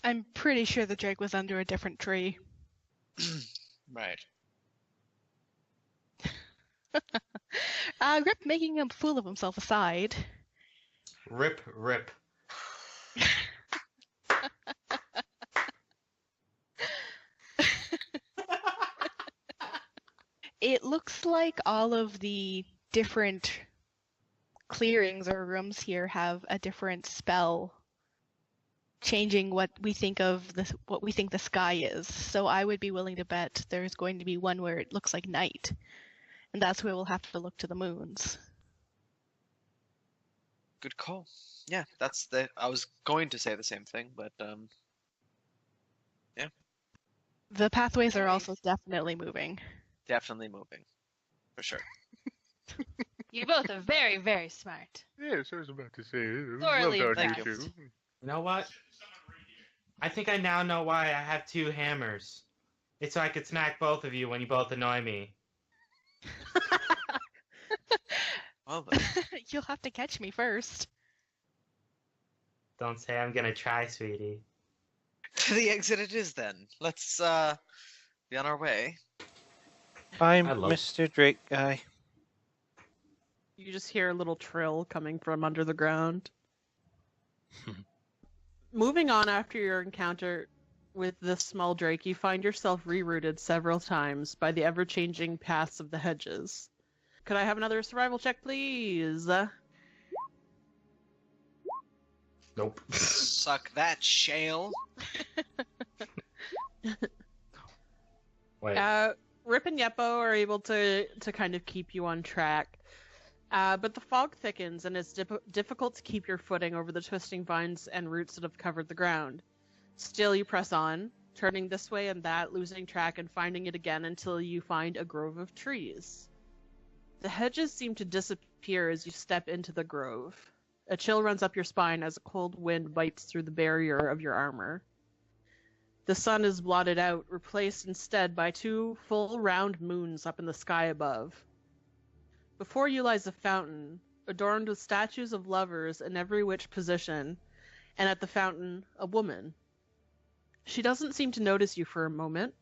I'm pretty sure the Drake was under a different tree. Right. Rip making a fool of himself aside. Rip. It looks like all of the different clearings or rooms here have a different spell changing what we think the sky is. So I would be willing to bet there's going to be one where it looks like night. And that's where we'll have to look to the moons. Good call. Yeah, I was going to say the same thing, but yeah, The pathways are also definitely moving. definitely moving. For sure. You both are very, very smart. Yes, I was about to say. Thoroughly well done, impressed. you two. You know what? I think I now know why I have two hammers. It's so I could smack both of you when you both annoy me. Well then. You'll have to catch me first. Don't say I'm gonna try, sweetie. To the exit it is then. Let's be on our way. I'm I love- Mr. Drake guy. You just hear a little trill coming from under the ground. Moving on after your encounter with this small drake, you find yourself rerouted several times by the ever-changing paths of the hedges. Could I have another survival check, please? Nope. Suck that, Shale. Wait. Rip and Yeppo are able to kind of keep you on track. But the fog thickens and it's difficult to keep your footing over the twisting vines and roots that have covered the ground. Still, you press on, turning this way and that, losing track and finding it again until you find a grove of trees. The hedges seem to disappear as you step into the grove. A chill runs up your spine as a cold wind bites through the barrier of your armor. The sun is blotted out, replaced instead by two full round moons up in the sky above. Before you lies a fountain, adorned with statues of lovers in every which position, and at the fountain, a woman. She doesn't seem to notice you for a moment,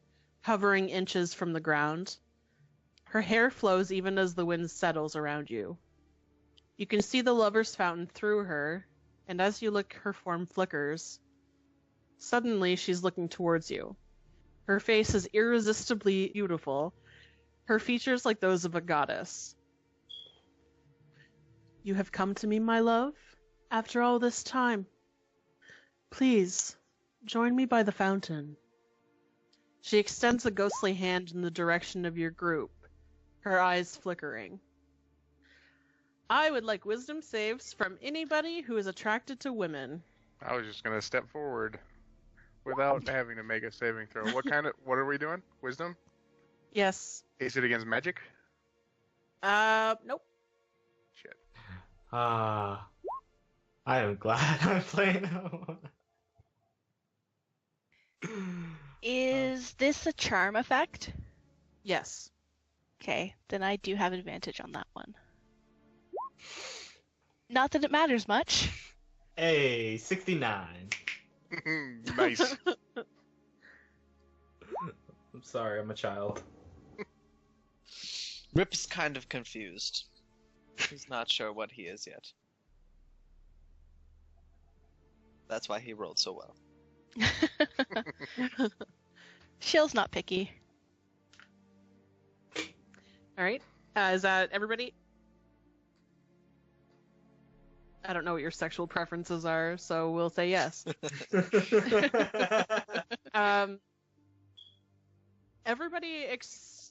hovering inches from the ground. Her hair flows even as the wind settles around you. You can see the lover's fountain through her, and as you look, her form flickers. Suddenly, she's looking towards you. Her face is irresistibly beautiful, her features like those of a goddess. You have come to me, my love, after all this time. Please, join me by the fountain. She extends a ghostly hand in the direction of your group, her eyes flickering. I would like wisdom saves from anybody who is attracted to women. I was just gonna step forward without having to make a saving throw. What are we doing? Wisdom? Yes. Is it against magic? Nope. Shit. I am glad I'm playing that one. Is this a charm effect? Yes. Okay, then I do have advantage on that one. Not that it matters much. Hey, 69. Nice. I'm sorry, I'm a child. Rip's kind of confused. He's not sure what he is yet. That's why he rolled so well. Shell's not picky. All right. Is that everybody? I don't know what your sexual preferences are, so we'll say yes. Everybody,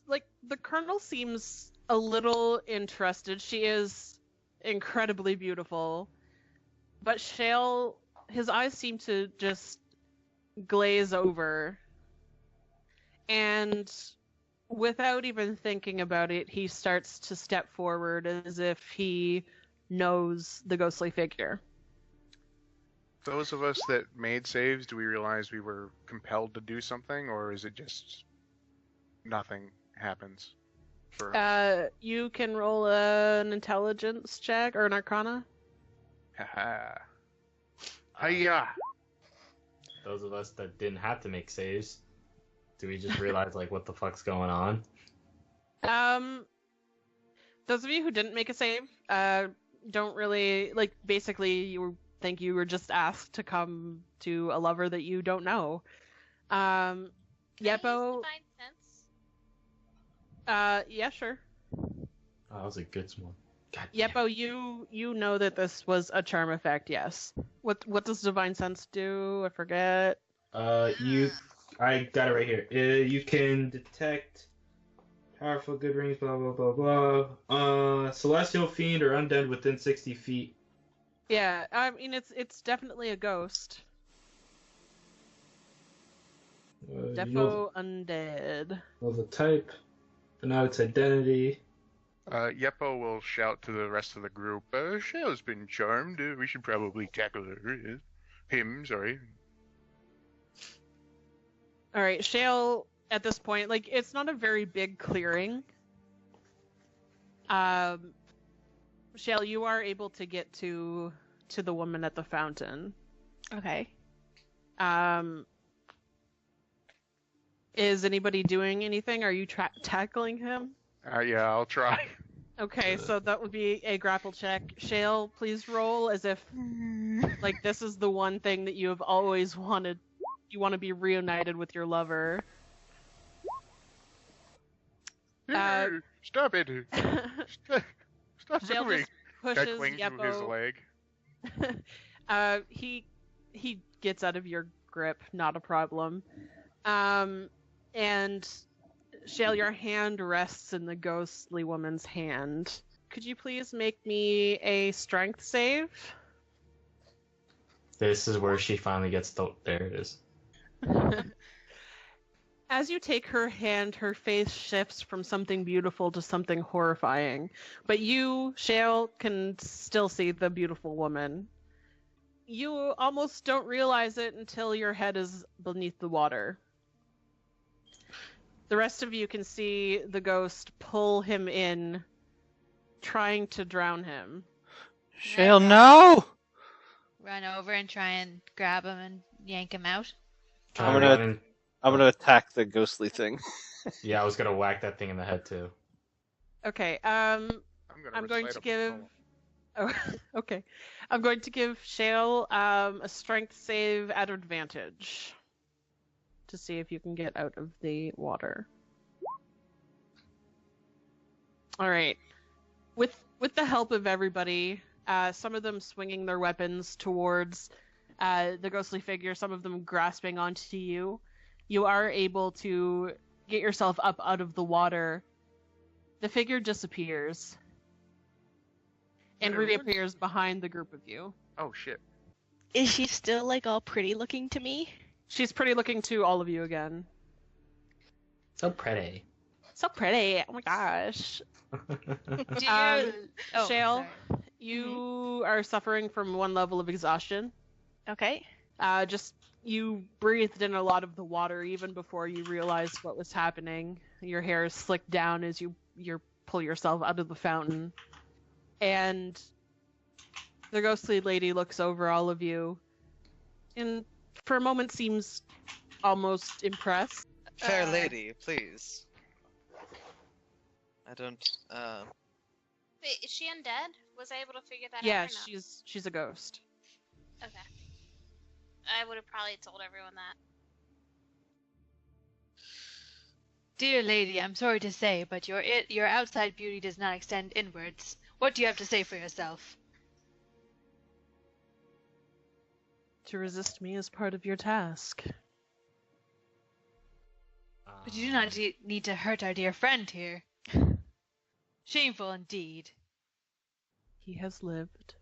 like, the Colonel seems a little interested. She is incredibly beautiful. But Shale, his eyes seem to just glaze over. And without even thinking about it, he starts to step forward as if he knows the ghostly figure. Those of us that made saves, do we realize we were compelled to do something, or is it just nothing happens for us? You can roll an intelligence check or an arcana. Haha. Hiya! Those of us that didn't have to make saves, do we just realize, like, what the fuck's going on? Those of you who didn't make a save, don't really, like, basically you think you were just asked to come to a lover that you don't know. Can I use Yepo, Divine Sense? yeah, sure. Oh, that was a good one. God damn. Yepo, you know that this was a charm effect, yes. What does Divine Sense do? I forget. I got it right here. You can detect powerful good rings, blah blah blah blah. Celestial fiend or undead within 60 feet. Yeah, I mean it's definitely a ghost. Defo undead. Know the type, but not its identity. Yepo will shout to the rest of the group, Shale's been charmed, we should probably tackle her. Him, sorry. Alright, Shale, at this point, like, it's not a very big clearing. Shale, you are able to get to the woman at the fountain. Okay. Is anybody doing anything? Are you tackling him? Yeah, I'll try. Okay, so that would be a grapple check. Shale, please roll as if, like, this is the one thing that you have always wanted. You want to be reunited with your lover. Stop it! Stop Shale moving! just pushes Tackling through his Yepo. leg. He gets out of your grip, not a problem. And Shale, your hand rests in the ghostly woman's hand. Could you please make me a strength save? This is where she finally gets there it is. As you take her hand, her face shifts from something beautiful to something horrifying. But you, Shale, can still see the beautiful woman. You almost don't realize it until your head is beneath the water. The rest of you can see the ghost pull him in, trying to drown him. Shale, no! Run over and try and grab him and yank him out. I'm gonna attack the ghostly thing. Yeah, I was gonna whack that thing in the head too. Okay, I'm going recite to a give... poem. Oh, okay. I'm going to give Shale a strength save at advantage to see if you can get out of the water. All right. With the help of everybody, some of them swinging their weapons towards the ghostly figure, some of them grasping onto you, you are able to get yourself up out of the water. The figure disappears and reappears behind the group of you. Oh shit. Is she still, like, all pretty looking to me? She's pretty looking to all of you again. So pretty. So pretty. Oh my gosh. Shale, sorry. you are suffering from one level of exhaustion. Okay. You breathed in a lot of the water even before you realized what was happening. Your hair is slicked down as you pull yourself out of the fountain. And the ghostly lady looks over all of you and for a moment seems almost impressed. Fair lady, please. I don't. Wait, is she undead? Was I able to figure that Yeah, out or no? she's a ghost. Okay. I would have probably told everyone that. Dear lady, I'm sorry to say, but your outside beauty does not extend inwards. What do you have to say for yourself? To resist me is part of your task. But you do not need to hurt our dear friend here. Shameful indeed. He has lived.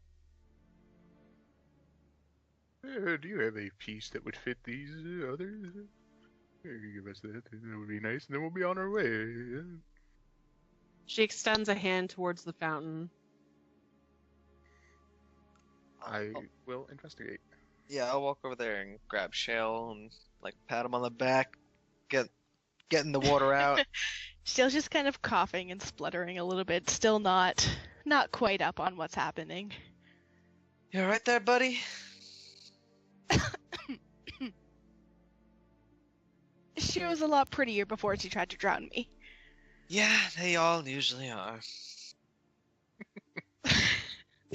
Do you have a piece that would fit these others? You can give us that. That would be nice, and then we'll be on our way. Yeah. She extends a hand towards the fountain. I will investigate. Yeah, I'll walk over there and grab Shale and like pat him on the back, getting the water out. Shale's just kind of coughing and spluttering a little bit, still not quite up on what's happening. You alright there, buddy? She was a lot prettier before she tried to drown me. Yeah, they all usually are.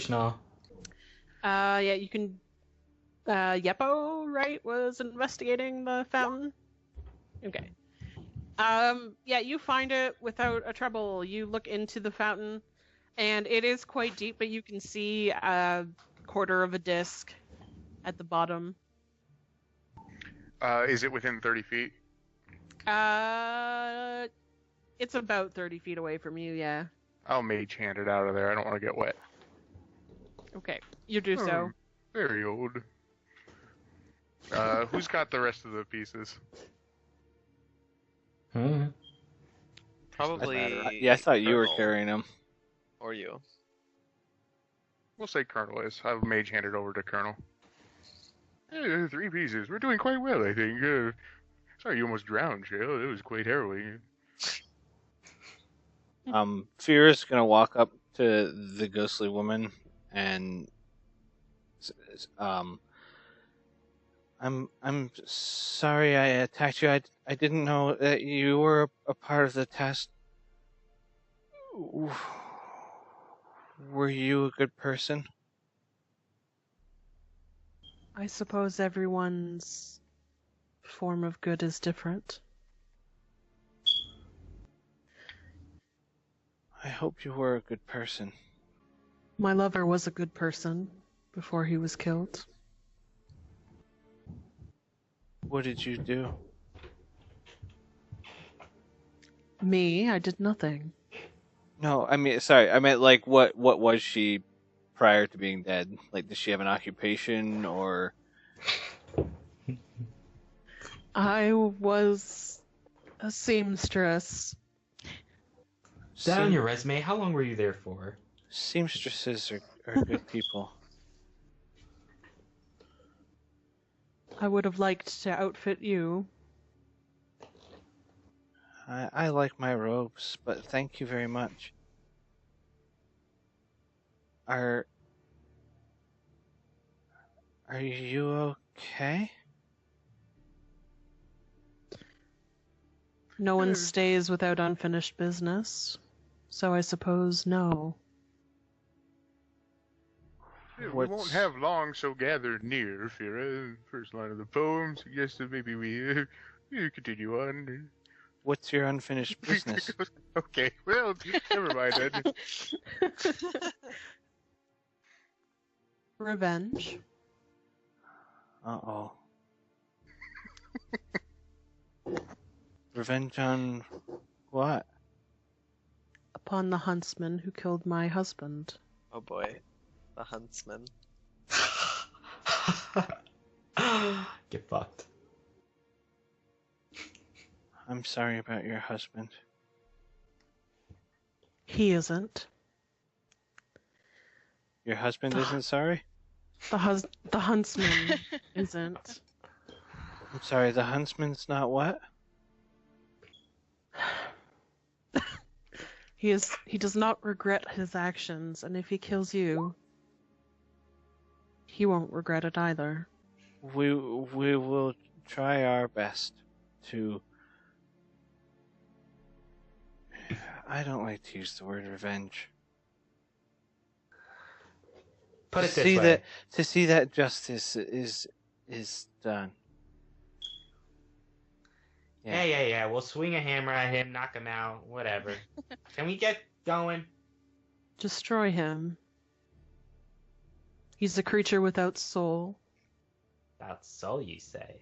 No. Yeah, you can. Yeppo, right, was investigating the fountain. Okay. Yeah, you find it without a trouble. You look into the fountain, and it is quite deep, but you can see a quarter of a disc at the bottom. Is it within 30 feet? It's about 30 feet away from you, yeah. I'll mage hand it out of there. I don't want to get wet. Okay, you do so. Very old. Who's got the rest of the pieces? Probably. Yeah, I thought you were Colonel. carrying them. Or you. We'll say Colonel is. I'll mage hand it over to Colonel. Hey, 3 pieces. We're doing quite well, I think. Sorry you almost drowned, Shale. It was quite harrowing. Fira's gonna walk up to the ghostly woman and I'm sorry I attacked you. I didn't know that you were a part of the test. Were you a good person? I suppose everyone's form of good is different. I hope you were a good person. My lover was a good person before he was killed. What did you do? Me? I did nothing. No, I mean, sorry. I meant like what was she prior to being dead? Like, does she have an occupation or? I was a seamstress. Is that on your resume? How long were you there for? Seamstresses are good people. I would have liked to outfit you. I like my robes, but thank you very much. Are you okay? No one stays without unfinished business, so I suppose no. Yeah, we won't have long, so gathered near, Fira. First line of the poem suggests that maybe we continue on. What's your unfinished business? Okay, well, never mind then. Revenge. Uh-oh. Revenge on what? Upon the huntsman who killed my husband. Oh boy. The huntsman. Get fucked. I'm sorry about your husband. He isn't. Your husband isn't sorry? The huntsman isn't. I'm sorry, the huntsman's not what? He does not regret his actions, and if he kills you, he won't regret it either. We will try our best to. I don't like to use the word revenge. Put it To this see way. to see that justice is done. Yeah. Yeah. We'll swing a hammer at him, knock him out, whatever. Can we get going? Destroy him. He's a creature without soul. About soul, you say?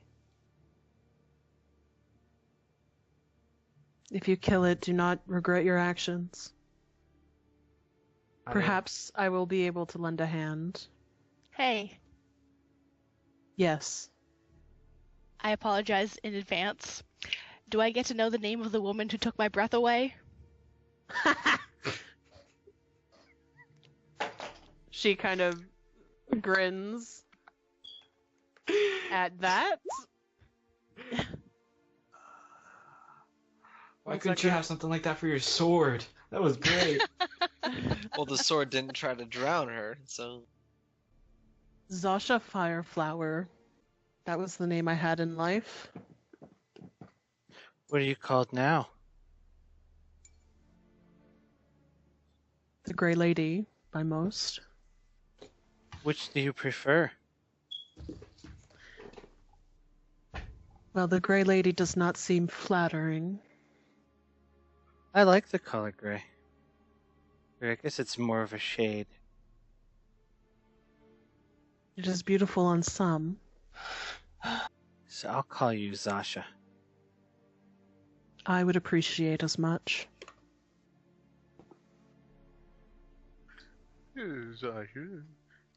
If you kill it, do not regret your actions. I mean, Perhaps I will be able to lend a hand. Hey, Yes. I apologize in advance. Do I get to know the name of the woman who took my breath away? She kind of grins at that. Why couldn't you have something like that for your sword? That was great. Well, the sword didn't try to drown her, so. Zasha Fireflower. That was the name I had in life. What are you called now? The Grey Lady, by most. Which do you prefer? Well, the Grey Lady does not seem flattering. I like the color gray. I guess it's more of a shade. It is beautiful on some. So I'll call you Zasha. I would appreciate as much. Yes, I should.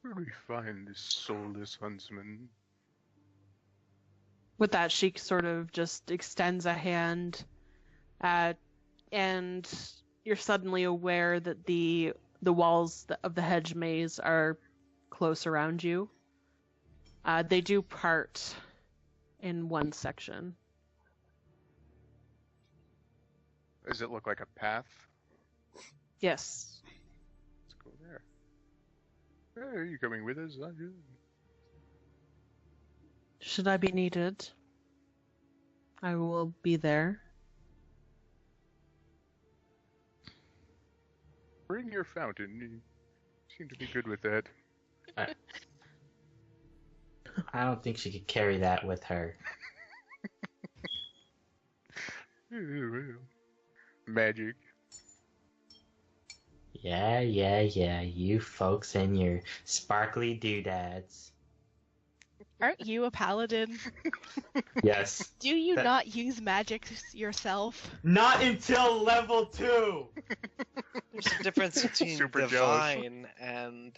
Where do we find this soulless huntsman? With that, she sort of just extends a hand, and you're suddenly aware that the walls of the hedge maze are close around you. They do part in one section. Does it look like a path? Yes. Let's go there. Hey, are you coming with us? Should I be needed, I will be there. Bring your fountain. You seem to be good with that. I don't think she could carry that with her. Magic. Yeah. You folks and your sparkly doodads. Aren't you a paladin? Yes. Do you not use magic yourself? Not until level 2! There's a difference between Super divine and.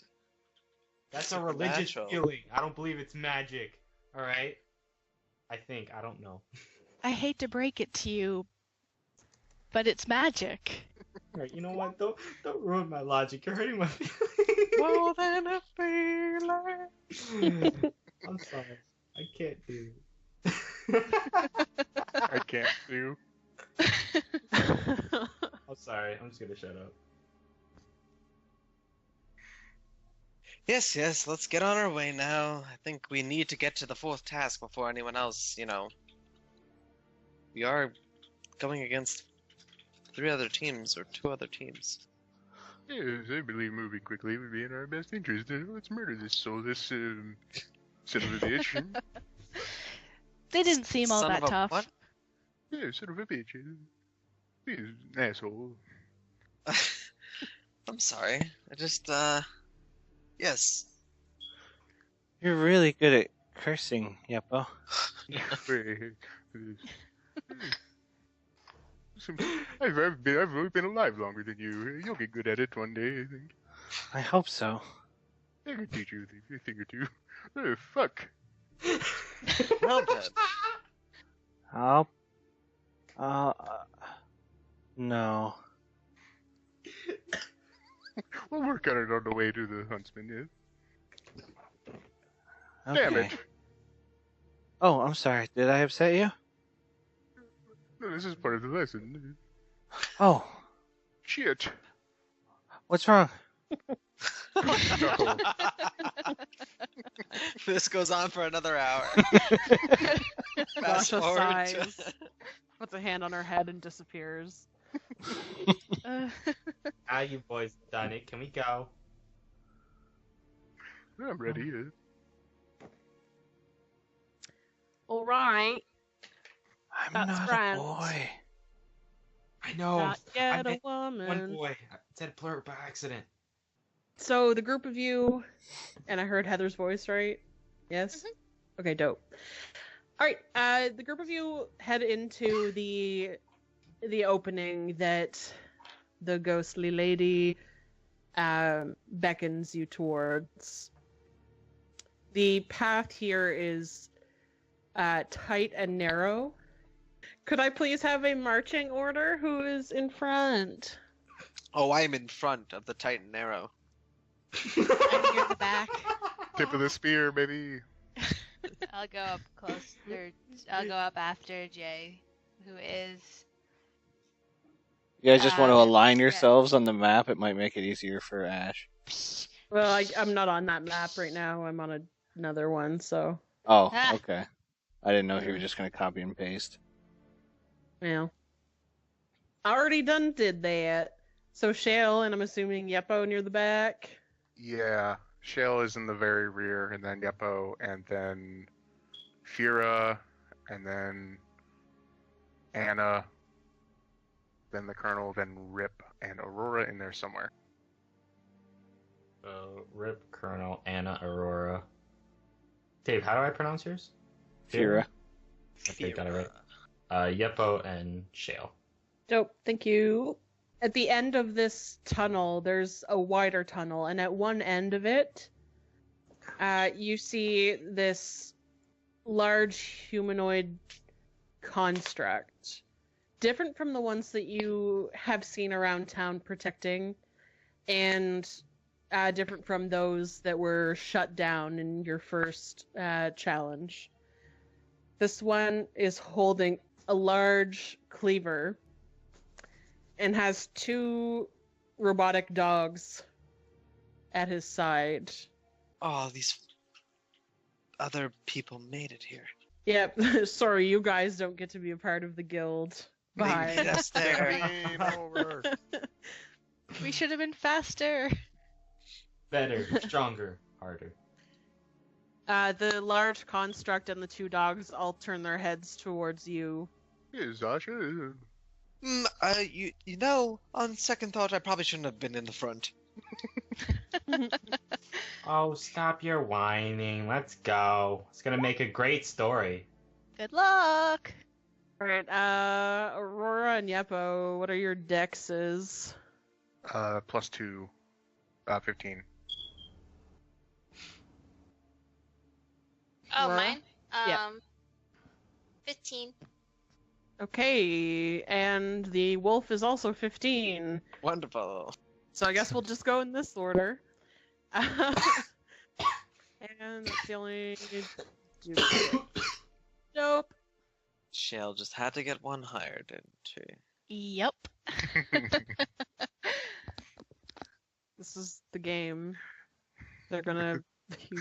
That's a religious Supernatural. feeling. I don't believe it's magic. Alright? I think. I don't know. I hate to break it to you, but it's magic. Alright, you know what? Don't ruin my logic. You're hurting my feelings. More than a feeling. I'm sorry. I can't do it. I can't do. I'm sorry. I'm just gonna shut up. Yes, let's get on our way now. I think we need to get to the fourth task before anyone else, We are going against 3 other teams, or 2 other teams. Yes, I believe moving quickly would be in our best interest. Let's murder this soulless son of a bitch. They didn't seem all Son that of a tough. what? Yeah, son of a bitch. He's an asshole. I'm sorry. I just, yes. You're really good at cursing, Yeppo. I've only been alive longer than you. You'll get good at it one day, I think. I hope so. I can teach you a thing or two. Oh, fuck. Well then. No. We'll work on it on the way to the huntsman, yeah? Okay. Damn it. Oh, I'm sorry. Did I upset you? No, this is part of the lesson. Oh, Shit. What's wrong? No. This goes on for another hour. Fast Dasha forward to- sighs, puts a hand on her head and disappears. Ah, you boys done it. Can we go? I'm ready. All right. I'm That's not grand. a boy. I know. Not yet I a meant woman. one boy. I said plural by accident. So the group of you, and I heard Heather's voice, right? Yes? Okay, dope. Alright, the group of you head into the opening that the ghostly lady beckons you towards. The path here is tight and narrow. Could I please have a marching order? Who is in front? Oh, I'm in front of the Titan arrow. I'm near the back. Tip of the spear, baby. I'll go up close. I'll go up after Jay, who is. You guys just want to align yeah. yourselves on the map. It might make it easier for Ash. Well, I'm not on that map right now. I'm on another one, so... Oh, Ah. okay. I didn't know if you were just going to copy and paste. Yeah. Already did that. So Shale, and I'm assuming Yeppo near the back. Yeah. Shale is in the very rear, and then Yeppo, and then Fira, and then Anna, then the Colonel, then Rip, and Aurora in there somewhere. Rip, Colonel, Anna, Aurora. Dave, how do I pronounce yours? Fira. Okay, got it right. Yeppo and Shale. Dope, thank you. At the end of this tunnel, there's a wider tunnel, and at one end of it, you see this large humanoid construct. Different from the ones that you have seen around town protecting, and different from those that were shut down in your first challenge. This one is holding a large cleaver and has 2 robotic dogs at his side. Oh, these other people made it here. Yep, sorry, you guys don't get to be a part of the guild. They Bye. made us there. Game over. We should have been faster. Better, stronger, harder. The large construct and the 2 dogs all turn their heads towards you. Hey, Zasha. You know, on second thought, I probably shouldn't have been in the front. Oh, stop your whining. Let's go. It's gonna make a great story. Good luck. Alright, Aurora and Yeppo, what are your dexes? +2, 15. Oh, Aurora? mine? Yeah. 15. Okay, and the wolf is also 15. Wonderful. So I guess we'll just go in this order. And that's the only... Dope. Shale just had to get one higher, didn't she? Yep. This is the game. They're gonna be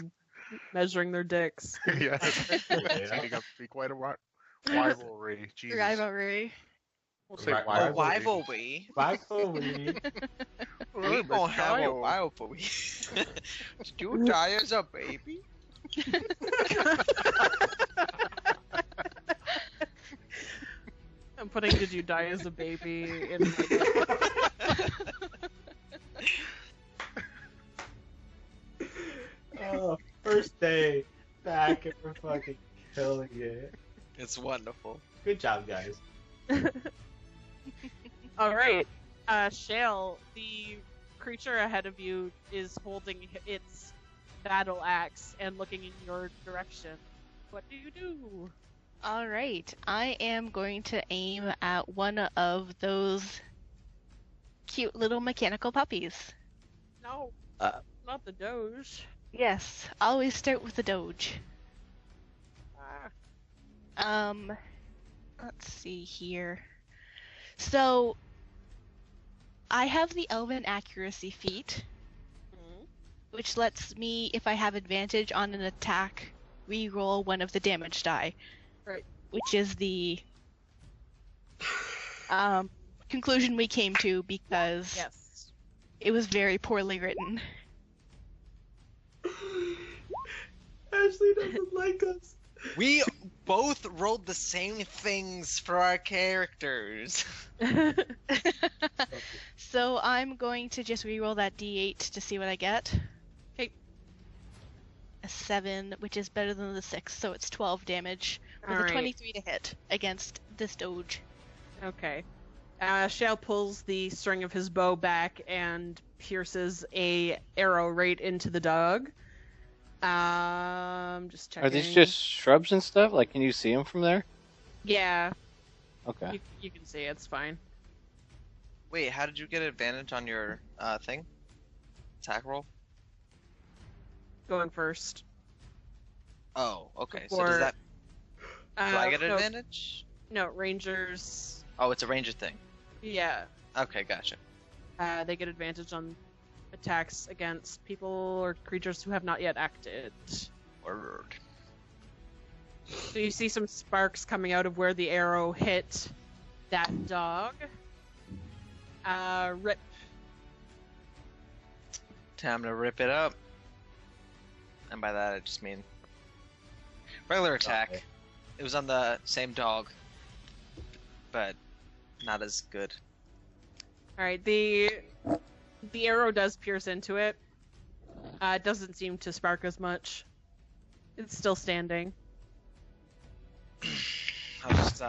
measuring their dicks. Yeah, it's setting up to be quite a rivalry. Jesus. Rivalry. We'll say Ri- A rivalry. rivalry. Rivalry. We gonna have a rivalry. Did you die as a baby? I'm putting "Did you die as a baby" in. Oh, first day back and we're fucking killing it. It's wonderful. Good job, guys. All right, Shale, the creature ahead of you is holding its battle axe and looking in your direction. What do you do? All right. I am going to aim at one of those cute little mechanical puppies. No, not the Doge. Yes, always start with the Doge. Let's see here. So, I have the Elven Accuracy feat, which lets me, if I have advantage on an attack, re-roll one of the damage die. Right. Which is the conclusion we came to because Yes. it was very poorly written. Ashley doesn't like us. We both rolled the same things for our characters. So I'm going to just re-roll that d8 to see what I get. Okay. A 7, which is better than the 6, so it's 12 damage with Alright. a 23 to hit against this doge. Okay. Shao pulls the string of his bow back and pierces a arrow right into the dog. Just checking. Are these just shrubs and stuff? Like, can you see them from there? Yeah, Okay. you can see it's fine. Wait, how did you get advantage on your thing? Attack roll? Going first. Oh, okay. So Or- does that... Do I get no, advantage? No, rangers. Oh, it's a ranger thing. Yeah, Okay, gotcha. they get advantage on attacks against people or creatures who have not yet acted. Word. So you see some sparks coming out of where the arrow hit that dog. Rip. Time to rip it up. And by that I just mean regular attack. Okay. It was on the same dog, but not as good. All right, the arrow does pierce into it. It doesn't seem to spark as much. It's still standing. I'll just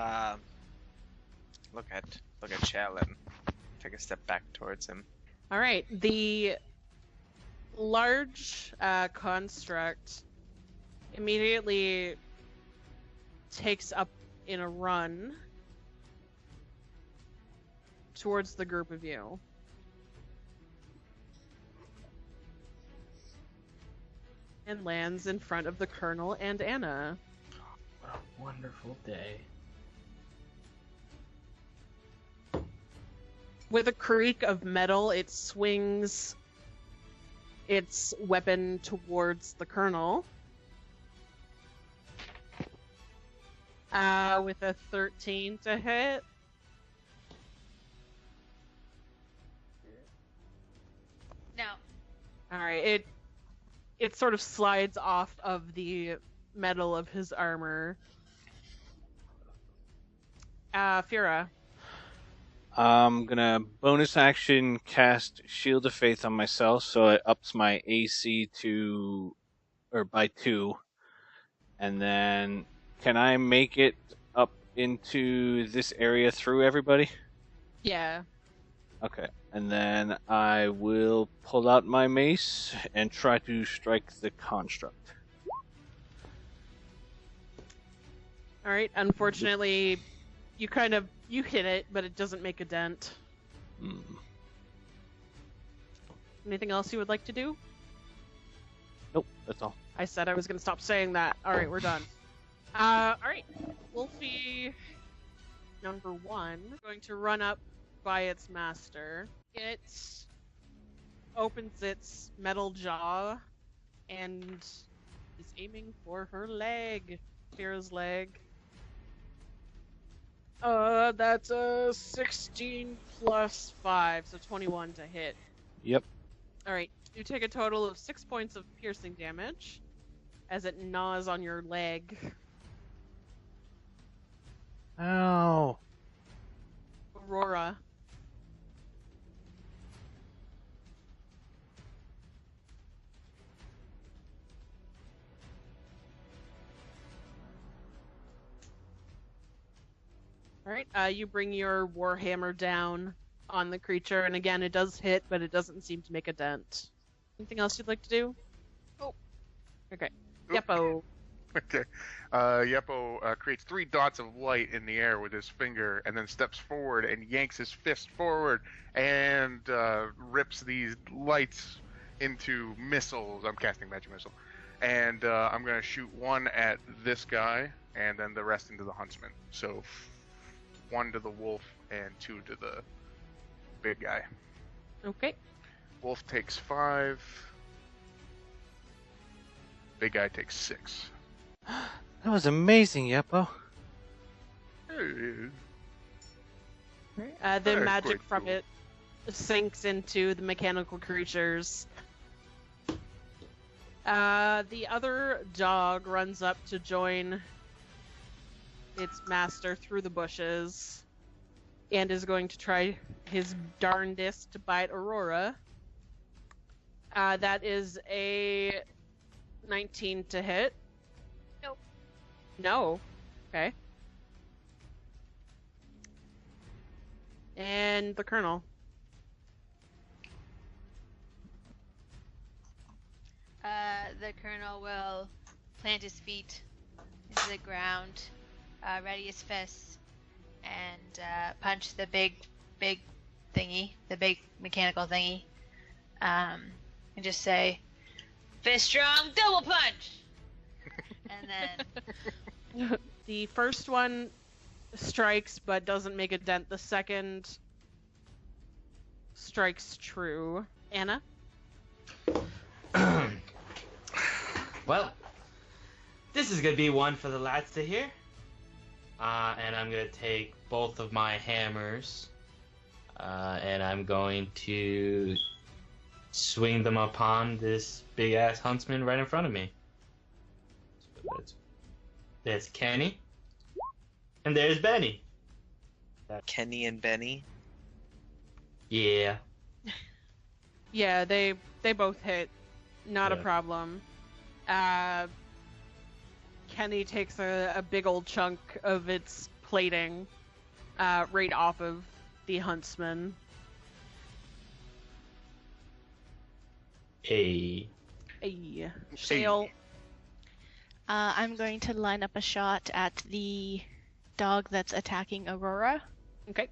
look at Shell and take a step back towards him. All right, the large construct immediately takes up in a run towards the group of you. And lands in front of the Colonel and Anna. What a wonderful day. With a creak of metal, it swings its weapon towards the Colonel. With a 13 to hit. No. Alright, it sort of slides off of the metal of his armor. Fira. I'm gonna bonus action cast Shield of Faith on myself, so it ups my AC by 2. And then, can I make it up into this area through everybody? Yeah. Okay. And then I will pull out my mace and try to strike the construct. Alright, unfortunately, you hit it, but it doesn't make a dent. Anything else you would like to do? Nope, that's all. I said I was going to stop saying that. Alright, we're done. Alright. Wolfie number 1 going to run up by its master. It opens its metal jaw and is aiming for her leg. Fira's leg. That's a 16 plus 5, so 21 to hit. Yep. Alright, you take a total of 6 points of piercing damage as it gnaws on your leg. Ow. Aurora. Alright, you bring your warhammer down on the creature, and again, it does hit, but it doesn't seem to make a dent. Anything else you'd like to do? Oh. Okay. Oop. Yeppo. Okay. Yeppo creates 3 dots of light in the air with his finger, and then steps forward and yanks his fist forward and rips these lights into missiles. I'm casting magic missile, and I'm gonna shoot one at this guy, and then the rest into the huntsman. So 1 to the wolf and 2 to the big guy. Okay. Wolf takes 5. Big guy takes 6. That was amazing, Yeppo. Hey, The That's magic quite from cool. it sinks into the mechanical creatures. The other dog runs up to join its master through the bushes and is going to try his darndest to bite Aurora. That is a 19 to hit. Nope. No. Okay. And the Colonel. The Colonel will plant his feet into the ground, ready his fists, and punch the big thingy, the big mechanical thingy, and just say, "Fist strong, double punch!" And then The first one strikes but doesn't make a dent. The second strikes true. Anna? Well, this is gonna be one for the lads to hear. And I'm gonna take both of my hammers, and I'm going to swing them upon this big ass huntsman right in front of me. There's Kenny, and there's Benny. Kenny and Benny. Yeah. Yeah, they both hit. Not a Yeah. problem. Kenny takes a big old chunk of its plating right off of the huntsman. Hey. Hey, Shale. I'm going to line up a shot at the dog that's attacking Aurora. Okay.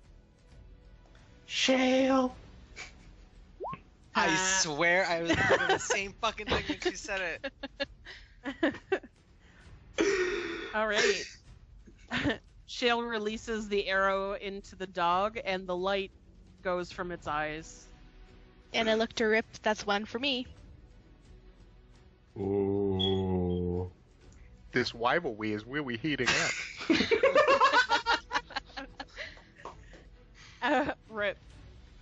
Shale. I swear I was thinking the same fucking thing when she said it. All right. Shale releases the arrow into the dog, and the light goes from its eyes. And I look to Rip, that's one for me. Ooh. This rivalry is really heating up. Rip.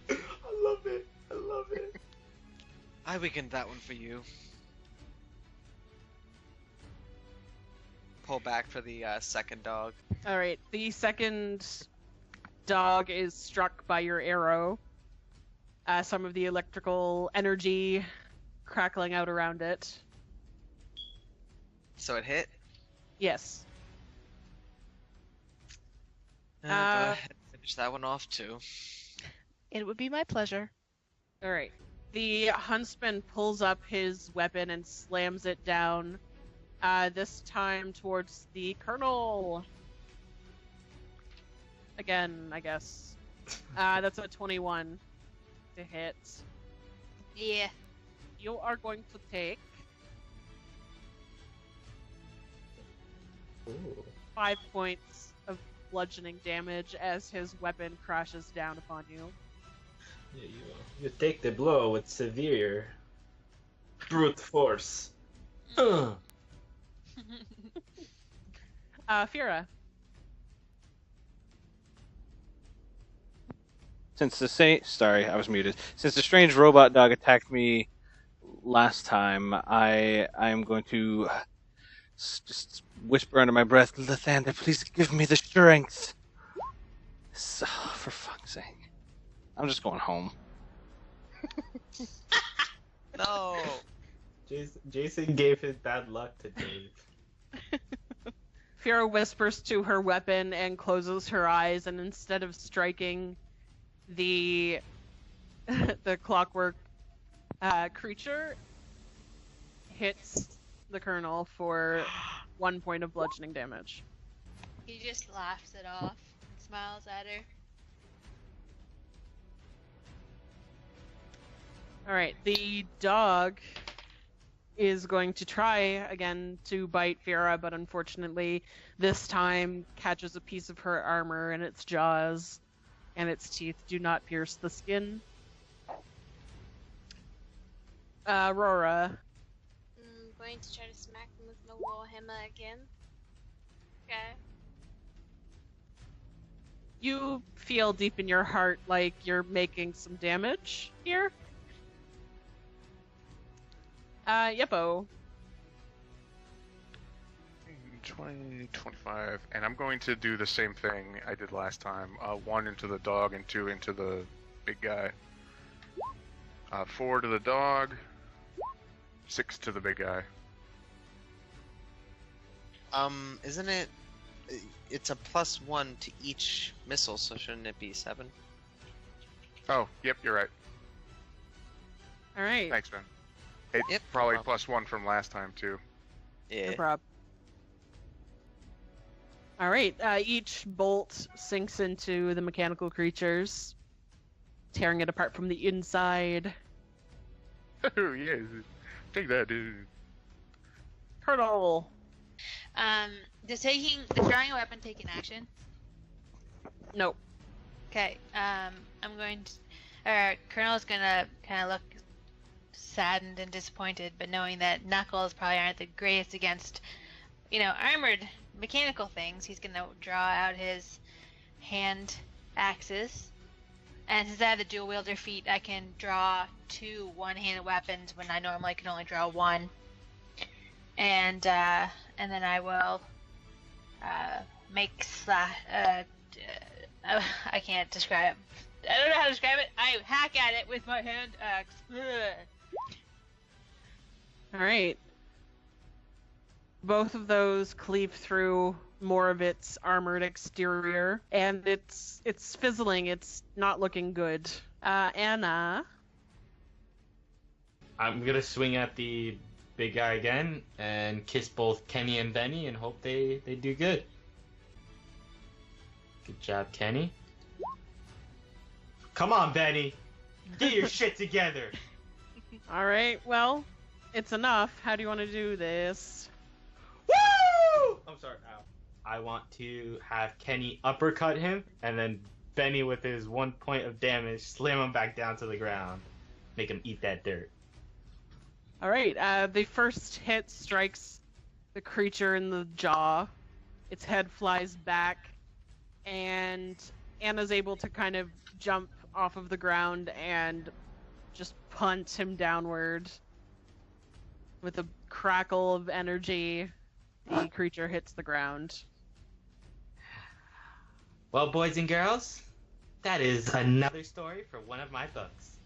I love it. I love it. I weakened that one for you. Pull back for the second dog. All right. The second dog is struck by your arrow. Some of the electrical energy crackling out around it. So it hit. Yes. Go ahead and finish that one off too. It would be my pleasure. All right. The huntsman pulls up his weapon and slams it down. This time towards the Colonel. Again, I guess. That's a 21 to hit. yeah, You are going to take Ooh. 5 points of bludgeoning damage as his weapon crashes down upon you. Yeah, you take the blow with severe brute force. Fira. Since the sorry, I was muted. Since the strange robot dog attacked me last time, I am going to just whisper under my breath, "Lathander, please give me the strength." So, for fuck's sake, I'm just going home. No. Jason gave his bad luck to Dave. Fira whispers to her weapon and closes her eyes, and instead of striking the clockwork creature, hits the Colonel for 1 point of bludgeoning damage. he just laughs it off and smiles at her. Alright, the dog is going to try again to bite Fira, but unfortunately this time catches a piece of her armor in its jaws, and its teeth do not pierce the skin. Aurora. I'm going to try to smack him with my warhammer again. Okay. You feel deep in your heart like you're making some damage here. Yeppo. 20, 25, and I'm going to do the same thing I did last time. 1 into the dog and 2 into the big guy. 4 to the dog, 6 to the big guy. Isn't it? It's a +1 to each missile, so shouldn't it be 7? Oh, yep, you're right. All right. Thanks, man. It's Yep, no probably problem. +1 from last time, too. Yeah. No prob. All right. Each bolt sinks into the mechanical creatures, tearing it apart from the inside. Oh, yes. Take that, dude. Colonel. Does drawing a weapon take an action? Nope. Okay. I'm going to. Colonel's gonna kind of look saddened and disappointed, but knowing that Knuckles probably aren't the greatest against, armored mechanical things, he's gonna draw out his hand axes. And since I have the dual wielder feat, I can draw 2 one-handed weapons when I normally can only draw 1. And then I will make I can't describe. I don't know how to describe it. I hack at it with my hand axe. All right. Both of those cleave through more of its armored exterior, and it's fizzling. It's not looking good. Anna. I'm gonna swing at the big guy again and kiss both Kenny and Benny and hope they do good. Good job, Kenny. Come on, Benny. Get your shit together. All right. Well, it's enough. How do you want to do this? Woo! I'm sorry. Ow. I want to have Kenny uppercut him and then Benny with his 1 point of damage slam him back down to the ground. Make him eat that dirt. All right. The first hit strikes the creature in the jaw. Its head flies back, and Anna's able to kind of jump off of the ground and just punt him downward. With a crackle of energy, the creature hits the ground. Well, boys and girls, that is another story for one of my books.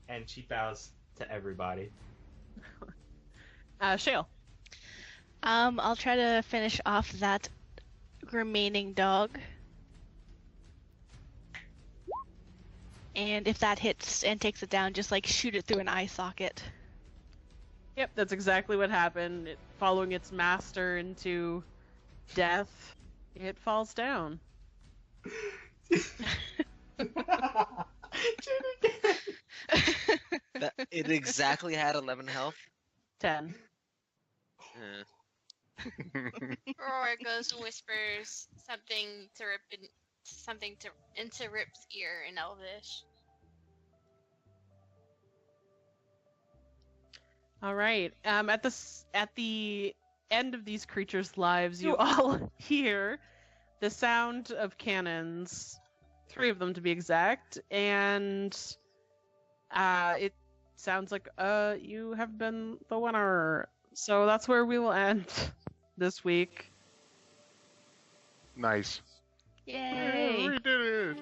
And she bows to everybody. Shale. I'll try to finish off that remaining dog. And if that hits and takes it down, just shoot it through an eye socket. Yep, that's exactly what happened. Following its master into death, it falls down. It exactly had 11 health. 10. Aurora goes and whispers something into Rip's ear in Elvish. All right. At the end of these creatures' lives, you all hear the sound of cannons, 3 of them to be exact, and it sounds like you have been the winner. So that's where we will end this week. Nice. Yay! We did it!